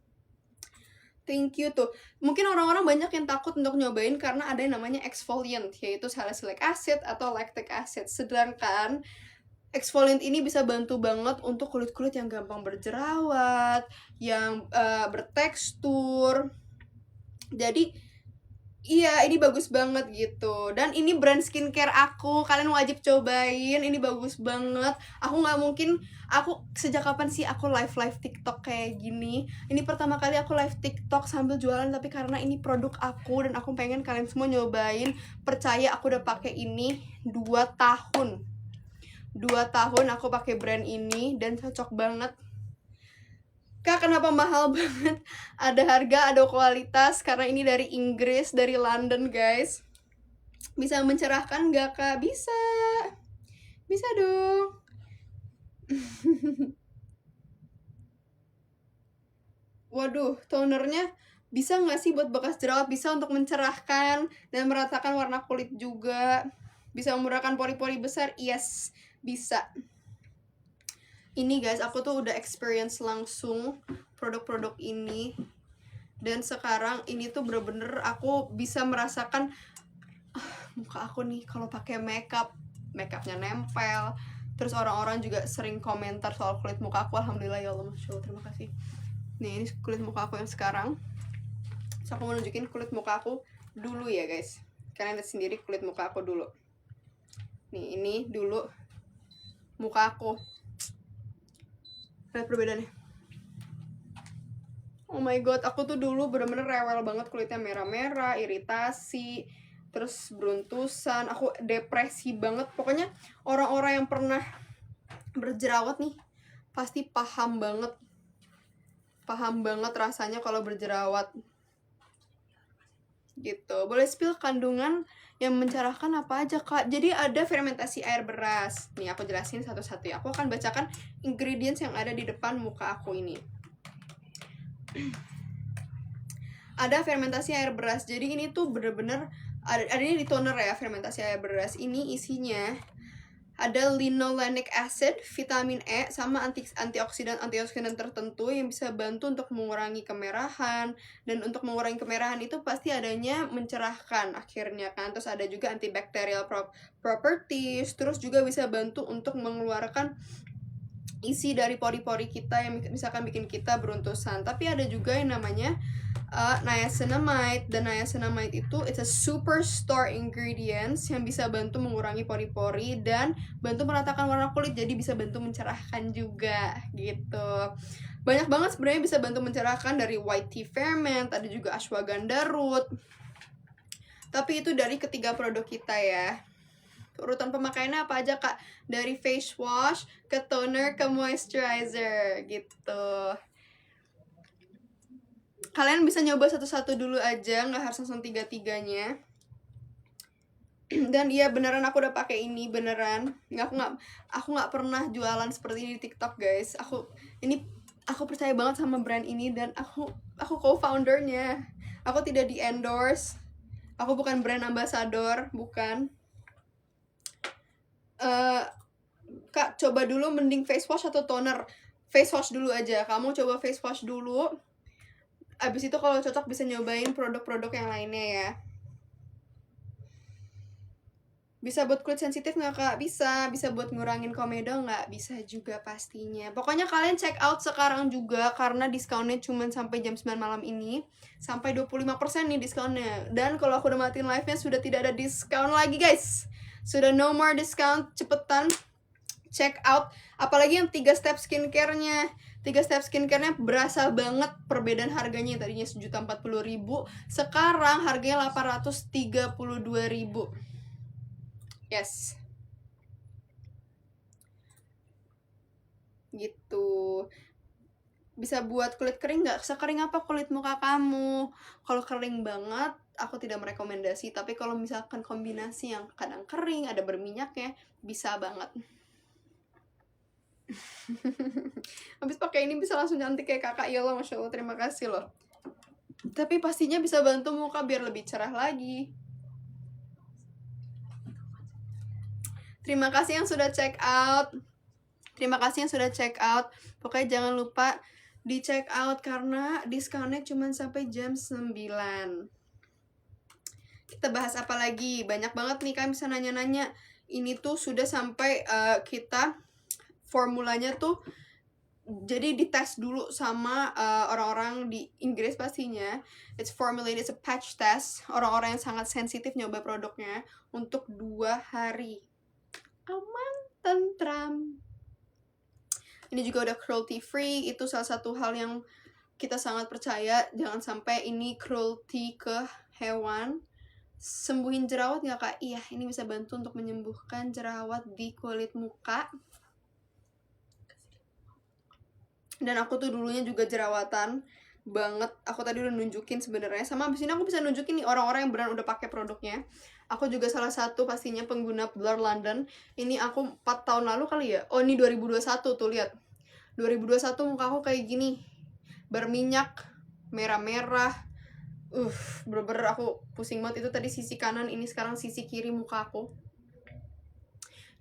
Thank you tuh. Mungkin orang-orang banyak yang takut untuk nyobain karena ada yang namanya exfoliant, yaitu salicylic acid atau lactic acid. Sedangkan exfoliant ini bisa bantu banget untuk kulit-kulit yang gampang berjerawat, yang bertekstur. Jadi iya, ini bagus banget gitu. Dan ini brand skincare aku, kalian wajib cobain. Ini bagus banget. Aku nggak mungkin, aku sejak kapan sih aku live TikTok kayak gini? Ini pertama kali aku live TikTok sambil jualan, tapi karena ini produk aku dan aku pengen kalian semua nyobain. Percaya, aku udah pakai ini 2 tahun. 2 tahun aku pakai brand ini dan cocok banget. Kak, kenapa mahal banget? Ada harga, ada kualitas, karena ini dari Inggris, dari London guys. Bisa mencerahkan gak Kak? Bisa. Bisa dong. Waduh, tonernya bisa gak sih buat bekas jerawat? Bisa untuk mencerahkan dan meratakan warna kulit juga. Bisa memurahkan pori-pori besar? Yes, bisa. Ini guys, aku tuh udah experience langsung produk-produk ini. Dan sekarang ini tuh bener-bener aku bisa merasakan muka aku nih kalau pakai makeupnya nempel. Terus orang-orang juga sering komentar soal kulit muka aku. Alhamdulillah ya Allah, Masya Allah, terima kasih. Nih, ini kulit muka aku yang sekarang. So, aku mau nunjukin kulit muka aku dulu ya guys. Kalian lihat sendiri kulit muka aku dulu. Nih, ini dulu muka aku. Lihat perbedaannya. Oh my god, aku tuh dulu bener-bener rewel banget, kulitnya merah-merah, iritasi, terus beruntusan, aku depresi banget. Pokoknya orang-orang yang pernah berjerawat nih pasti paham banget rasanya kalau berjerawat gitu. Boleh spill kandungan yang mencerahkan apa aja Kak? Jadi ada fermentasi air beras. Nih aku jelasin satu-satu ya. Aku akan bacakan ingredients yang ada di depan muka aku ini. Ada fermentasi air beras. Jadi ini tuh bener-bener ada ini di toner ya, fermentasi air beras. Ini isinya ada linolenic acid, vitamin E, sama antioksidan tertentu yang bisa bantu untuk mengurangi kemerahan. Dan untuk mengurangi kemerahan itu pasti adanya mencerahkan akhirnya kan. Terus ada juga antibacterial properties. Terus juga bisa bantu untuk mengeluarkan isi dari pori-pori kita yang misalkan bikin kita beruntusan. Tapi ada juga yang namanya niacinamide. Dan niacinamide itu it's a superstar ingredients yang bisa bantu mengurangi pori-pori dan bantu meratakan warna kulit, jadi bisa bantu mencerahkan juga gitu. Banyak banget sebenarnya bisa bantu mencerahkan, dari white tea ferment, ada juga ashwagandha root. Tapi itu dari ketiga produk kita ya. Urutan pemakaiannya apa aja Kak? Dari face wash ke toner ke moisturizer gitu. Kalian bisa nyoba satu-satu dulu aja, nggak harus langsung tiga-tiganya. Dan iya beneran aku udah pakai ini beneran. Aku nggak pernah jualan seperti ini di TikTok guys. Aku percaya banget sama brand ini dan aku co-foundernya. Aku tidak di endorse. Aku bukan brand ambassador, bukan. Kak, coba dulu mending face wash atau toner? Face wash dulu aja. Kamu coba face wash dulu. Abis itu kalau cocok bisa nyobain produk-produk yang lainnya ya. Bisa buat kulit sensitif nggak Kak? Bisa buat ngurangin komedo nggak? Bisa juga pastinya. Pokoknya kalian check out sekarang juga karena diskonnya cuma sampai jam 9 malam ini. Sampai 25% nih diskonnya. Dan kalau aku udah matiin live-nya sudah tidak ada diskon lagi guys. Sudah no more discount, cepetan check out. Apalagi yang 3 step skincare-nya. 3 step skincare-nya berasa banget perbedaan harganya. Tadinya 1.040.000, sekarang harganya 832.000. Yes. Gitu. bisa buat kulit kering nggak? Sekering apa kulit muka kamu? Kalau kering banget, aku tidak merekomendasi. Tapi kalau misalkan kombinasi yang kadang kering, ada berminyaknya, bisa banget. Habis pakai ini bisa langsung cantik kayak kakak. Ya Allah, Masya Allah, terima kasih loh. Tapi pastinya bisa bantu muka biar lebih cerah lagi. Terima kasih yang sudah check out. Terima kasih yang sudah check out. Pokoknya jangan lupa di check out karena diskonnya cuma sampai jam 9. Kita bahas apa lagi? Banyak banget nih, kalian bisa nanya-nanya. Ini tuh sudah sampai kita formulanya tuh jadi dites dulu sama orang-orang di Inggris pastinya. It's formulated, it's a patch test. Orang-orang yang sangat sensitif nyoba produknya untuk 2 hari. Aman, tentram. Ini juga udah cruelty free. Itu salah satu hal yang kita sangat percaya. Jangan sampai ini cruelty ke hewan. Sembuhin jerawat nggak kak? Iya, ini bisa bantu untuk menyembuhkan jerawat di kulit muka. Dan aku tuh dulunya juga jerawatan banget. Aku tadi udah nunjukin sebenarnya. Sama abis ini aku bisa nunjukin nih orang-orang yang beneran udah pakai produknya. Aku juga salah satu pastinya pengguna Blur London. Ini aku 4 tahun lalu kali ya. Oh, ini 2021 tuh, lihat. 2021 muka aku kayak gini. Berminyak, merah-merah. Bener-bener aku pusing banget. Itu tadi sisi kanan, ini sekarang sisi kiri muka aku.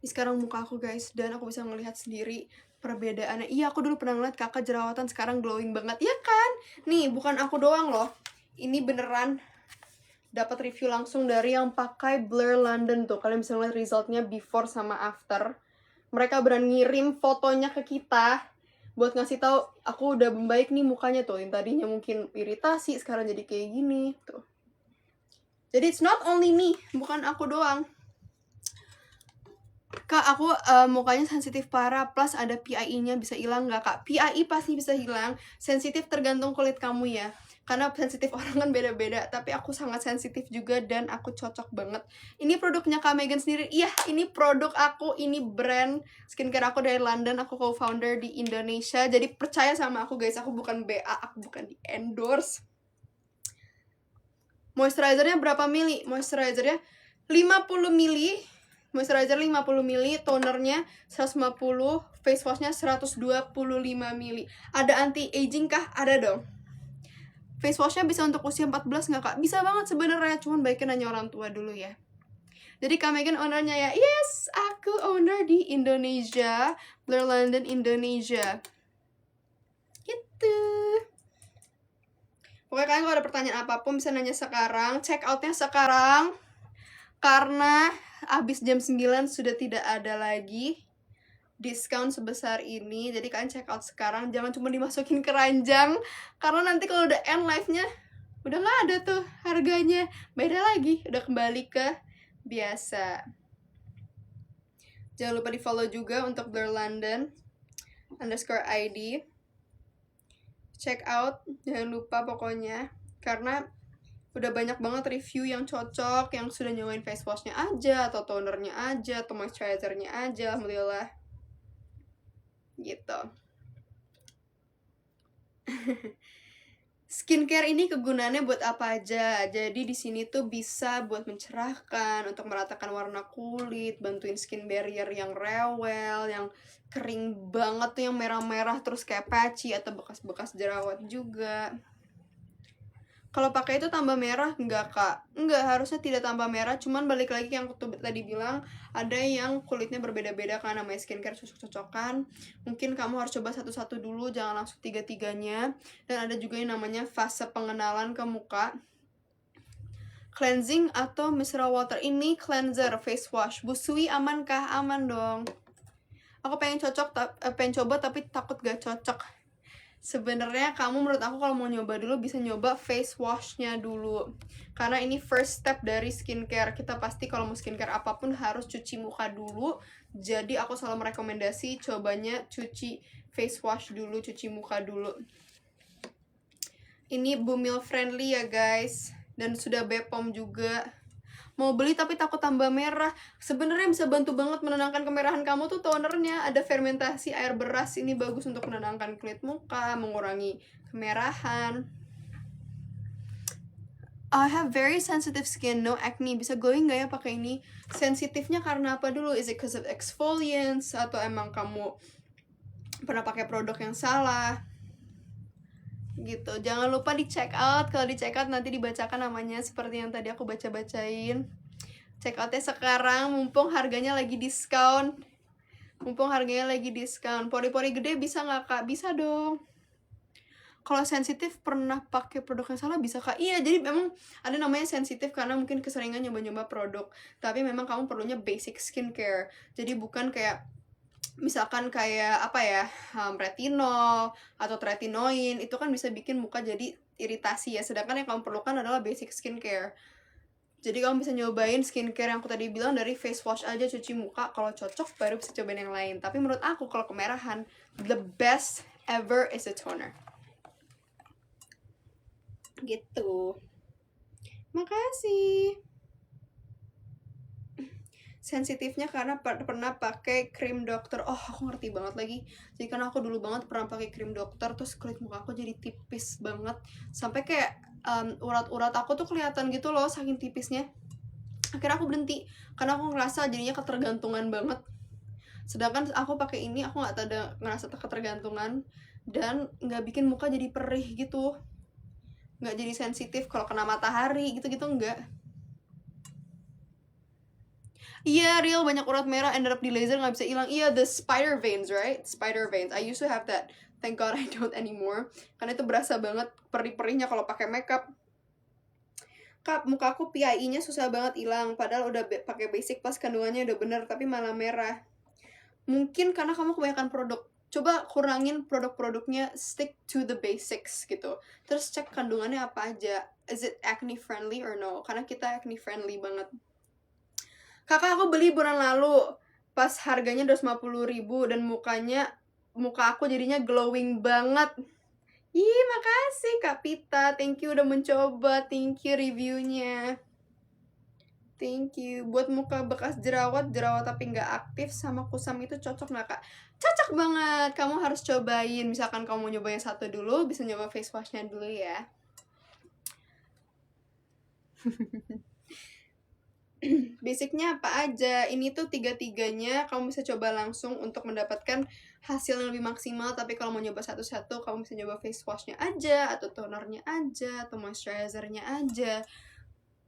Ini sekarang muka aku guys, dan aku bisa ngelihat sendiri perbedaannya. Iya, aku dulu pernah ngeliat kakak jerawatan, sekarang glowing banget. Iya kan? Nih, bukan aku doang loh. Ini beneran dapat review langsung dari yang pakai Blur London tuh. Kalian bisa ngeliat resultnya before sama after. Mereka berani ngirim fotonya ke kita buat ngasih tahu aku udah membaik nih mukanya tuh. Yang tadinya mungkin iritasi, sekarang jadi kayak gini tuh. Jadi it's not only me, bukan aku doang. Kak, aku mukanya sensitif parah, plus ada PIE-nya, bisa hilang nggak kak? PIE pasti bisa hilang, sensitif tergantung kulit kamu ya. Karena sensitif orang kan beda-beda, tapi aku sangat sensitif juga dan aku cocok banget. Ini produknya Kak Megan sendiri. Iya, ini produk aku, ini brand skincare aku dari London, aku co-founder di Indonesia. Jadi percaya sama aku guys, aku bukan BA, aku bukan di endorse. Moisturizernya berapa mili? Moisturizernya 50 mili. Moisturizer 50 mili, tonernya 150, face washnya 125 mili. Ada anti-aging kah? Ada dong. Face washnya bisa untuk usia 14 nggak kak? Bisa banget sebenarnya, cuman baiknya nanya orang tua dulu ya. Jadi Kak Megan ownernya ya? Yes, aku owner di Indonesia, Blur London Indonesia. Gitu. Pokoknya kalian kalau ada pertanyaan apapun bisa nanya sekarang, check outnya sekarang. Karena habis jam 9 sudah tidak ada lagi diskon sebesar ini. Jadi kalian check out sekarang, jangan cuma dimasukin keranjang. Karena nanti kalau udah end live-nya udah gak ada tuh harganya. Beda lagi, udah kembali ke biasa. Jangan lupa di follow juga untuk Blur London _ID. Check out, jangan lupa pokoknya. Karena udah banyak banget review yang cocok, yang sudah nyobain face washnya aja, atau tonernya aja, atau moisturizernya aja, alhamdulillah. Gitu. Skincare ini kegunaannya buat apa aja? Jadi di sini tuh bisa buat mencerahkan, untuk meratakan warna kulit, bantuin skin barrier yang rewel, yang kering banget tuh, yang merah-merah terus kayak patchy atau bekas-bekas jerawat juga. Kalau pakai itu tambah merah enggak kak? Enggak, harusnya tidak tambah merah. Cuman balik lagi yang aku tadi bilang, ada yang kulitnya berbeda-beda kan, namanya skincare cocok-cocokan. Mungkin kamu harus coba satu-satu dulu, jangan langsung tiga-tiganya. Dan ada juga yang namanya fase pengenalan ke muka. Cleansing atau micellar water. Ini cleanser face wash. Busui amankah? Aman dong. Aku pengen coba tapi takut gak cocok. Sebenarnya kamu, menurut aku kalau mau nyoba dulu bisa nyoba face washnya dulu, karena ini first step dari skincare. Kita pasti kalau mau skincare apapun harus cuci muka dulu. Jadi aku selalu merekomendasi cobanya cuci face wash dulu, cuci muka dulu. Ini bumil friendly ya guys, dan sudah BPOM juga. mau beli tapi takut tambah merah. Sebenarnya bisa bantu banget menenangkan kemerahan kamu tuh tonernya. Ada fermentasi air beras, ini bagus untuk menenangkan kulit muka, mengurangi kemerahan. I have very sensitive skin, no acne. Bisa glowing gak ya pakai ini? Sensitifnya karena apa dulu? Is it because of exfoliants atau emang kamu pernah pakai produk yang salah? Gitu. Jangan lupa di check out. Kalau di check out nanti dibacakan namanya seperti yang tadi aku baca-bacain. Check outnya sekarang, mumpung harganya lagi diskon. Pori-pori gede bisa nggak kak? Bisa dong. Kalau sensitif pernah pakai produk yang salah bisa kak? Iya, jadi memang ada namanya sensitif karena mungkin keseringan nyoba-nyoba produk. Tapi memang kamu perlunya basic skincare. Jadi bukan kayak misalkan kayak apa ya, retinol atau tretinoin, itu kan bisa bikin muka jadi iritasi ya. Sedangkan yang kamu perlukan adalah basic skincare. Jadi kamu bisa nyobain skincare yang aku tadi bilang, dari face wash aja, cuci muka, kalau cocok baru bisa cobain yang lain. Tapi menurut aku kalau kemerahan, the best ever is a toner. Gitu. Makasih. Sensitifnya karena pernah pakai krim dokter. Oh, aku ngerti banget lagi. Jadi karena aku dulu banget pernah pakai krim dokter, terus kulit muka aku jadi tipis banget. Sampai kayak urat-urat aku tuh kelihatan gitu loh, saking tipisnya. Akhirnya aku berhenti karena aku ngerasa jadinya ketergantungan banget. Sedangkan aku pakai ini, aku nggak ada ngerasa ketergantungan dan nggak bikin muka jadi perih gitu, nggak jadi sensitif kalau kena matahari gitu-gitu, nggak. Iya, real banyak urat merah ended up di laser nggak bisa hilang. Iya, the spider veins, right? Spider veins. I used to have that. Thank God I don't anymore. Karena itu berasa banget perih-perihnya kalau pakai makeup. Kak, muka aku PIE-nya susah banget hilang. Padahal udah pakai basic plus kandungannya udah bener, tapi malah merah. Mungkin karena kamu kebanyakan produk. Coba kurangin produk-produknya, stick to the basics gitu. Terus cek kandungannya apa aja. Is it acne friendly or no? Karena kita acne friendly banget. Kakak, aku beli bulan lalu pas harganya 250.000 dan muka aku jadinya glowing banget. Ih, makasih Kak Pita, thank you udah mencoba, thank you reviewnya. Thank you. Buat muka bekas jerawat tapi nggak aktif sama kusam itu cocok nggak kak? Cocok banget. Kamu harus cobain. Misalkan kamu mau nyoba yang satu dulu, bisa nyoba face washnya dulu ya. Basicnya apa aja? Ini tuh tiga-tiganya kamu bisa coba langsung untuk mendapatkan hasil yang lebih maksimal. Tapi kalau mau nyoba satu-satu, kamu bisa nyoba face washnya aja, atau tonernya aja, atau moisturizernya aja.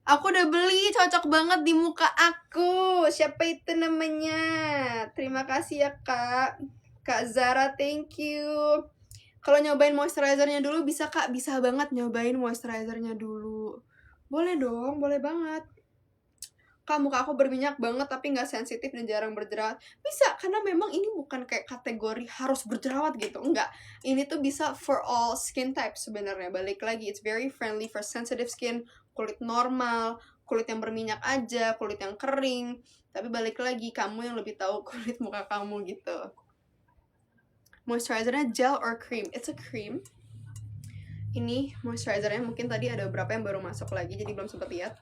Aku udah beli, cocok banget di muka aku. Siapa itu namanya? Terima kasih ya kak. Kak Zara, thank you. Kalau nyobain moisturizernya dulu bisa kak, bisa banget nyobain moisturizernya dulu. Boleh dong, boleh banget. Kak, muka aku berminyak banget tapi nggak sensitif dan jarang berjerawat. Bisa, karena memang ini bukan kayak kategori harus berjerawat gitu. Enggak, ini tuh bisa for all skin types sebenarnya. Balik lagi, it's very friendly for sensitive skin, kulit normal, kulit yang berminyak aja, kulit yang kering. Tapi balik lagi, kamu yang lebih tahu kulit muka kamu gitu. Moisturizernya gel or cream? It's a cream. Ini moisturizernya, mungkin tadi ada beberapa yang baru masuk lagi, jadi belum sempat lihat.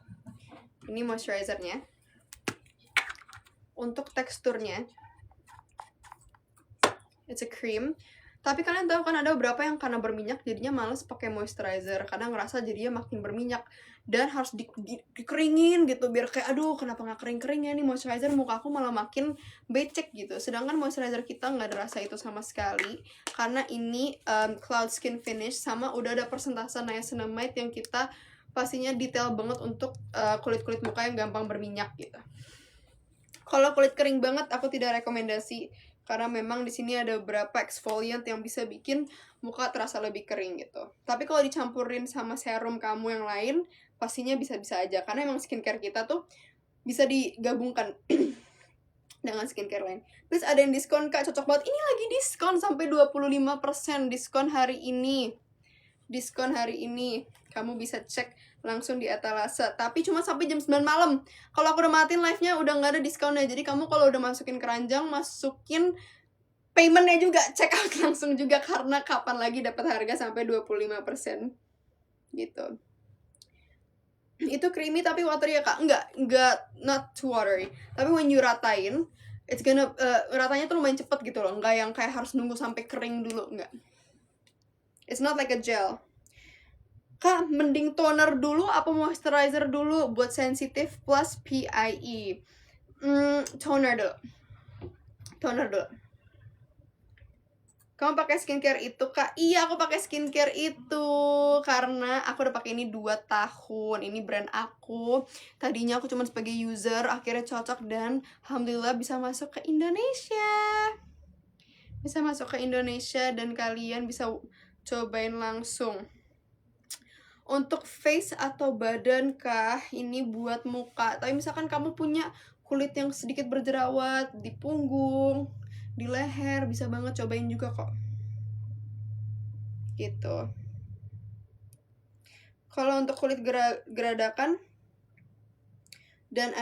Ini moisturizernya. Untuk teksturnya, it's a cream. Tapi kalian tahu kan ada beberapa yang karena berminyak jadinya males pakai moisturizer karena ngerasa jadinya makin berminyak dan harus dikeringin gitu biar kayak aduh kenapa nggak kering-kering ya nih moisturizer, muka aku malah makin becek gitu. Sedangkan moisturizer kita nggak ada rasa itu sama sekali karena ini cloud skin finish sama udah ada persentase niacinamide yang kita pastinya detail banget untuk kulit-kulit muka yang gampang berminyak gitu. Kalau kulit kering banget aku tidak rekomendasi karena memang di sini ada beberapa exfoliant yang bisa bikin muka terasa lebih kering gitu. Tapi kalau dicampurin sama serum kamu yang lain, pastinya bisa-bisa aja karena emang skincare kita tuh bisa digabungkan dengan skincare lain. Terus ada yang diskon kak, cocok banget. Ini lagi diskon sampai 25% diskon hari ini. Diskon hari ini. Kamu bisa cek langsung di etalase. Tapi cuma sampai jam 9 malam. Kalau aku udah matiin live-nya udah nggak ada diskonnya. Jadi kamu kalau udah masukin keranjang, masukin paymentnya juga, check out langsung juga karena kapan lagi dapat harga sampai 25% gitu. Itu creamy tapi watery ya kak? Enggak, not too watery. Tapi when you ratain, it's gonna, ratanya tuh lumayan cepet gitu loh. Enggak yang kayak harus nunggu sampai kering dulu, enggak. It's not like a gel. Kak, mending toner dulu apa moisturizer dulu buat sensitif plus PIE? Toner dulu. Toner dulu. Kamu pakai skincare itu kak? Iya, aku pakai skincare itu karena aku udah pakai ini 2 tahun. Ini brand aku. Tadinya aku cuma sebagai user, akhirnya cocok dan alhamdulillah bisa masuk ke Indonesia. Bisa masuk ke Indonesia dan kalian bisa cobain langsung. Untuk face atau badan kah? Ini buat muka. Tapi misalkan kamu punya kulit yang sedikit berjerawat di punggung, di leher, bisa banget cobain juga kok. Gitu. Kalau untuk kulit geradakan dan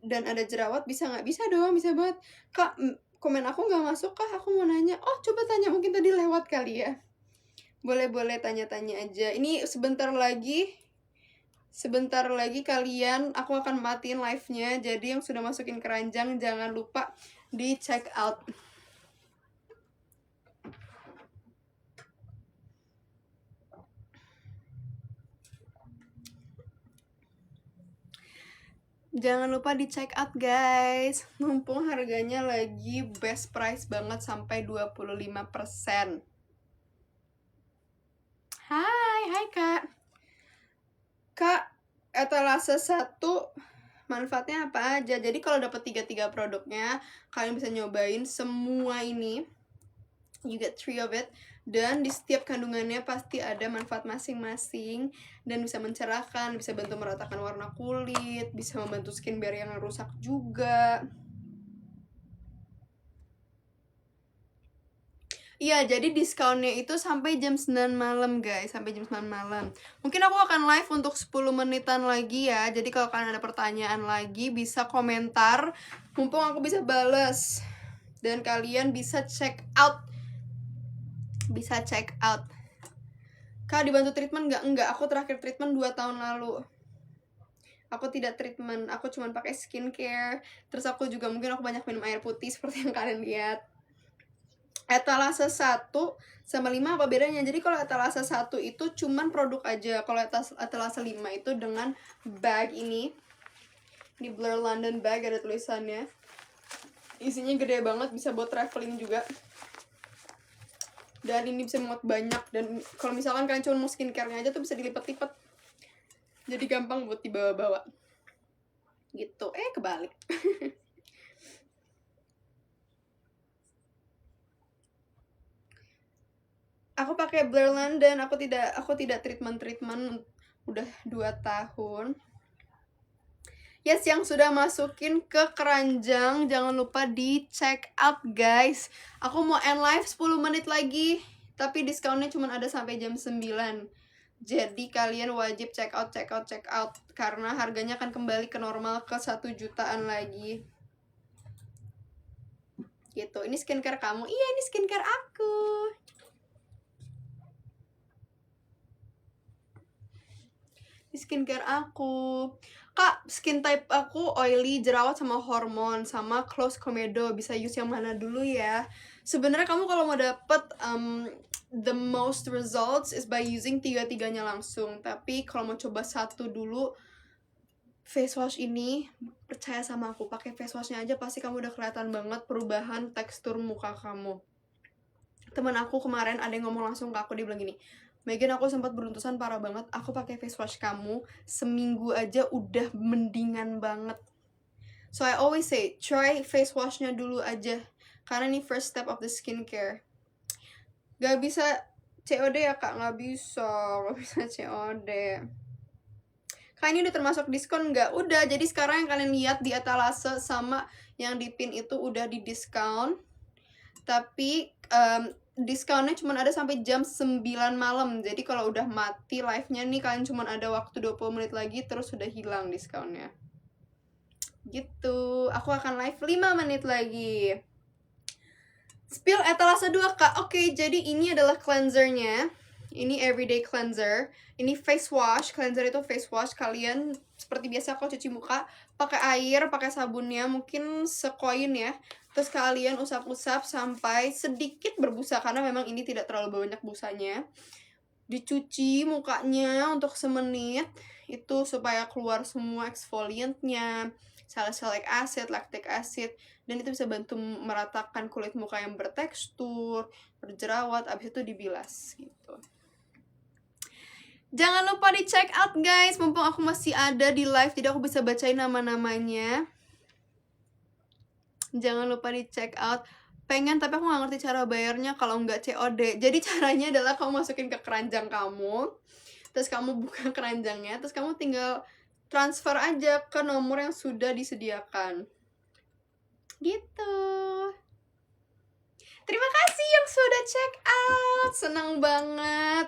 ada jerawat bisa nggak? Bisa dong, bisa banget. Kak, komen aku nggak masuk kah? Aku mau nanya. Oh, coba tanya, mungkin tadi lewat kali ya. Boleh tanya-tanya aja. Ini sebentar lagi kalian, aku akan matiin live-nya. Jadi yang sudah masukin keranjang jangan lupa di check out. Jangan lupa di check out guys. Mumpung harganya lagi best price banget sampai 25%. Hai kak. Kak, etalase 1 manfaatnya apa aja? Jadi kalau dapat 3 produknya, kalian bisa nyobain semua ini. You get 3 of it. Dan di setiap kandungannya pasti ada manfaat masing-masing. Dan bisa mencerahkan, bisa bantu meratakan warna kulit, bisa membantu skin barrier yang rusak juga. Iya, jadi diskonnya itu sampai jam 9 malam guys, sampai jam 9 malam. Mungkin aku akan live untuk 10 menitan lagi ya. Jadi kalau kalian ada pertanyaan lagi bisa komentar. Mumpung aku bisa bales. Dan kalian bisa check out. Kak, dibantu treatment nggak? Enggak, aku terakhir treatment 2 tahun lalu. Aku tidak treatment, aku cuma pakai skincare. Terus aku juga mungkin aku banyak minum air putih seperti yang kalian lihat. Etalase 1 sama 5 apa bedanya? Jadi kalau etalase 1 itu cuman produk aja. Kalau etalase 5 itu dengan bag ini. Di Blur London bag ada tulisannya. Isinya gede banget, bisa buat traveling juga. Dan ini bisa muat banyak. Dan kalau misalkan kalian cuma mau skincare-nya aja tuh bisa dilipat-lipat. Jadi gampang buat dibawa-bawa. Gitu. Kebalik. Aku pakai Blur London, aku tidak treatment udah 2 tahun. Yes, yang sudah masukin ke keranjang jangan lupa di check out guys. Aku mau end live 10 menit lagi, tapi diskonnya cuma ada sampai jam 9. Jadi kalian wajib check out karena harganya akan kembali ke normal ke 1 jutaan lagi. Gitu. Ini skincare kamu. Iya, ini skincare aku. Skincare aku. Kak, skin type aku oily, jerawat sama hormon, sama close komedo. Bisa use yang mana dulu ya? Sebenarnya kamu kalau mau dapet the most results is by using 3-3-nya langsung. Tapi kalau mau coba satu dulu, face wash ini, percaya sama aku, pakai face washnya aja pasti kamu udah kelihatan banget perubahan tekstur muka kamu. Teman aku kemarin ada yang ngomong langsung ke aku, dia bilang gini, Megan, aku sempat beruntusan parah banget. Aku pakai face wash kamu seminggu aja udah mendingan banget. So I always say, try face washnya dulu aja. Karena ini first step of the skincare. Gak bisa COD ya kak? Gak bisa COD. Kak, ini udah termasuk diskon nggak? Udah, jadi sekarang yang kalian lihat di etalase sama yang di pin itu udah di diskon. Tapi diskonnya cuma ada sampai jam 9 malam. Jadi kalau udah mati live-nya nih, kalian cuma ada waktu 20 menit lagi, terus sudah hilang diskonnya. Gitu. Aku akan live 5 menit lagi. Spill etalase 2 kak. Oke, jadi ini adalah cleansernya. Ini everyday cleanser. Ini face wash. Cleanser itu face wash. Kalian seperti biasa kalau cuci muka pakai air, pakai sabunnya mungkin sekoin ya. Terus kalian usap-usap sampai sedikit berbusa karena memang ini tidak terlalu banyak busanya. Dicuci mukanya untuk semenit itu supaya keluar semua exfoliantnya, salicylic acid, lactic acid, dan itu bisa bantu meratakan kulit muka yang bertekstur, berjerawat, abis itu dibilas gitu. Jangan lupa di check out guys, mumpung aku masih ada di live jadi aku bisa bacain nama-namanya. Jangan lupa di check out. Pengen tapi aku gak ngerti cara bayarnya kalau nggak COD. Jadi caranya adalah kamu masukin ke keranjang kamu, terus kamu buka keranjangnya, terus kamu tinggal transfer aja ke nomor yang sudah disediakan gitu. Terima kasih yang sudah check out, senang banget.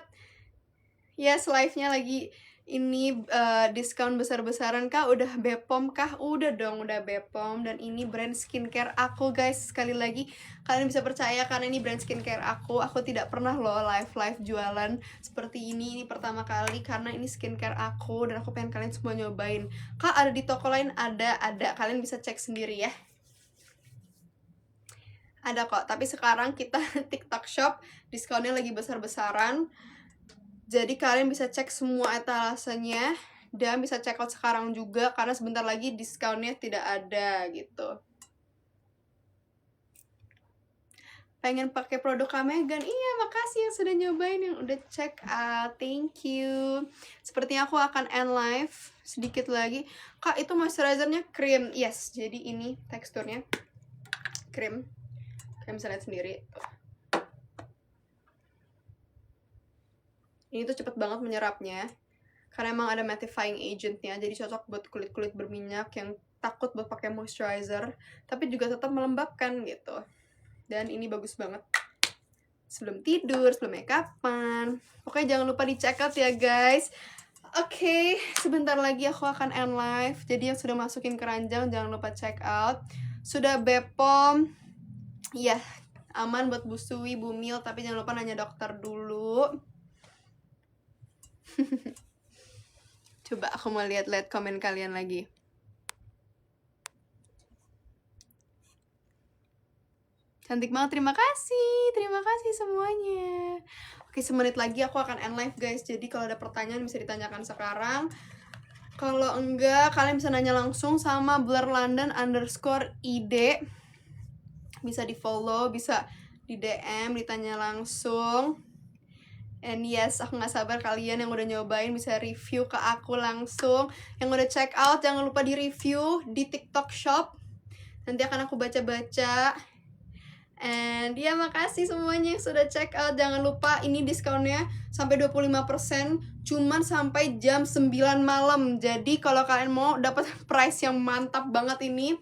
Yes, live-nya lagi ini diskon besar-besaran kah? Udah Bepom kah? Udah dong, udah Bepom. Dan ini brand skincare aku guys. Sekali lagi, kalian bisa percaya karena ini brand skincare aku. Aku tidak pernah loh live jualan seperti ini. Ini pertama kali karena ini skincare aku. Dan aku pengen kalian semua nyobain. Kak, ada di toko lain? Ada. Kalian bisa cek sendiri ya. Ada kok, tapi sekarang kita TikTok Shop diskonnya lagi besar-besaran. Jadi kalian bisa cek semua etalasenya dan bisa check out sekarang juga karena sebentar lagi diskonnya tidak ada gitu. Pengen pakai produk Kak Megan? Iya, makasih yang sudah nyobain, yang udah check out. Thank you. Sepertinya aku akan end live sedikit lagi. Kak, itu moisturizernya krim. Yes, jadi ini teksturnya krim. Kalian bisa lihat sendiri. Ini tuh cepet banget menyerapnya karena emang ada mattifying agentnya, jadi cocok buat kulit-kulit berminyak yang takut buat pakai moisturizer tapi juga tetap melembabkan gitu. Dan ini bagus banget sebelum tidur, sebelum makeupan. Oke, jangan lupa di check out ya guys. Oke, sebentar lagi aku akan end live. Jadi yang sudah masukin keranjang jangan lupa check out. Sudah Bepom, ya aman buat Bu Suwi, Bu Mil, tapi jangan lupa nanya dokter dulu. Coba aku mau lihat-lihat komen kalian lagi. Cantik banget, terima kasih semuanya. Oke, semenit lagi aku akan end live guys. Jadi kalau ada pertanyaan bisa ditanyakan sekarang. Kalau enggak, kalian bisa nanya langsung sama blurlondon_id. Bisa di follow, bisa di DM, ditanya langsung. And yes, aku gak sabar kalian yang udah nyobain bisa review ke aku langsung. Yang udah check out, jangan lupa di review di TikTok Shop. Nanti akan aku baca-baca. And ya, makasih semuanya yang sudah check out. Jangan lupa ini diskonnya sampai 25%, cuman sampai jam 9 malam. Jadi kalau kalian mau dapat price yang mantap banget ini,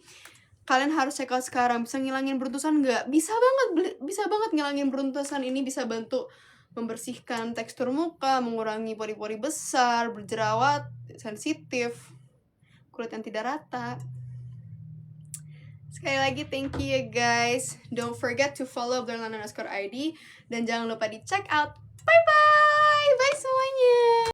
kalian harus check out sekarang. Bisa ngilangin beruntusan nggak? Bisa banget ngilangin beruntusan. Ini bisa bantu membersihkan tekstur muka, mengurangi pori-pori besar, berjerawat, sensitif, kulit yang tidak rata. Sekali lagi thank you ya guys. Don't forget to follow blurlondon_id dan jangan lupa di check out. Bye bye semuanya.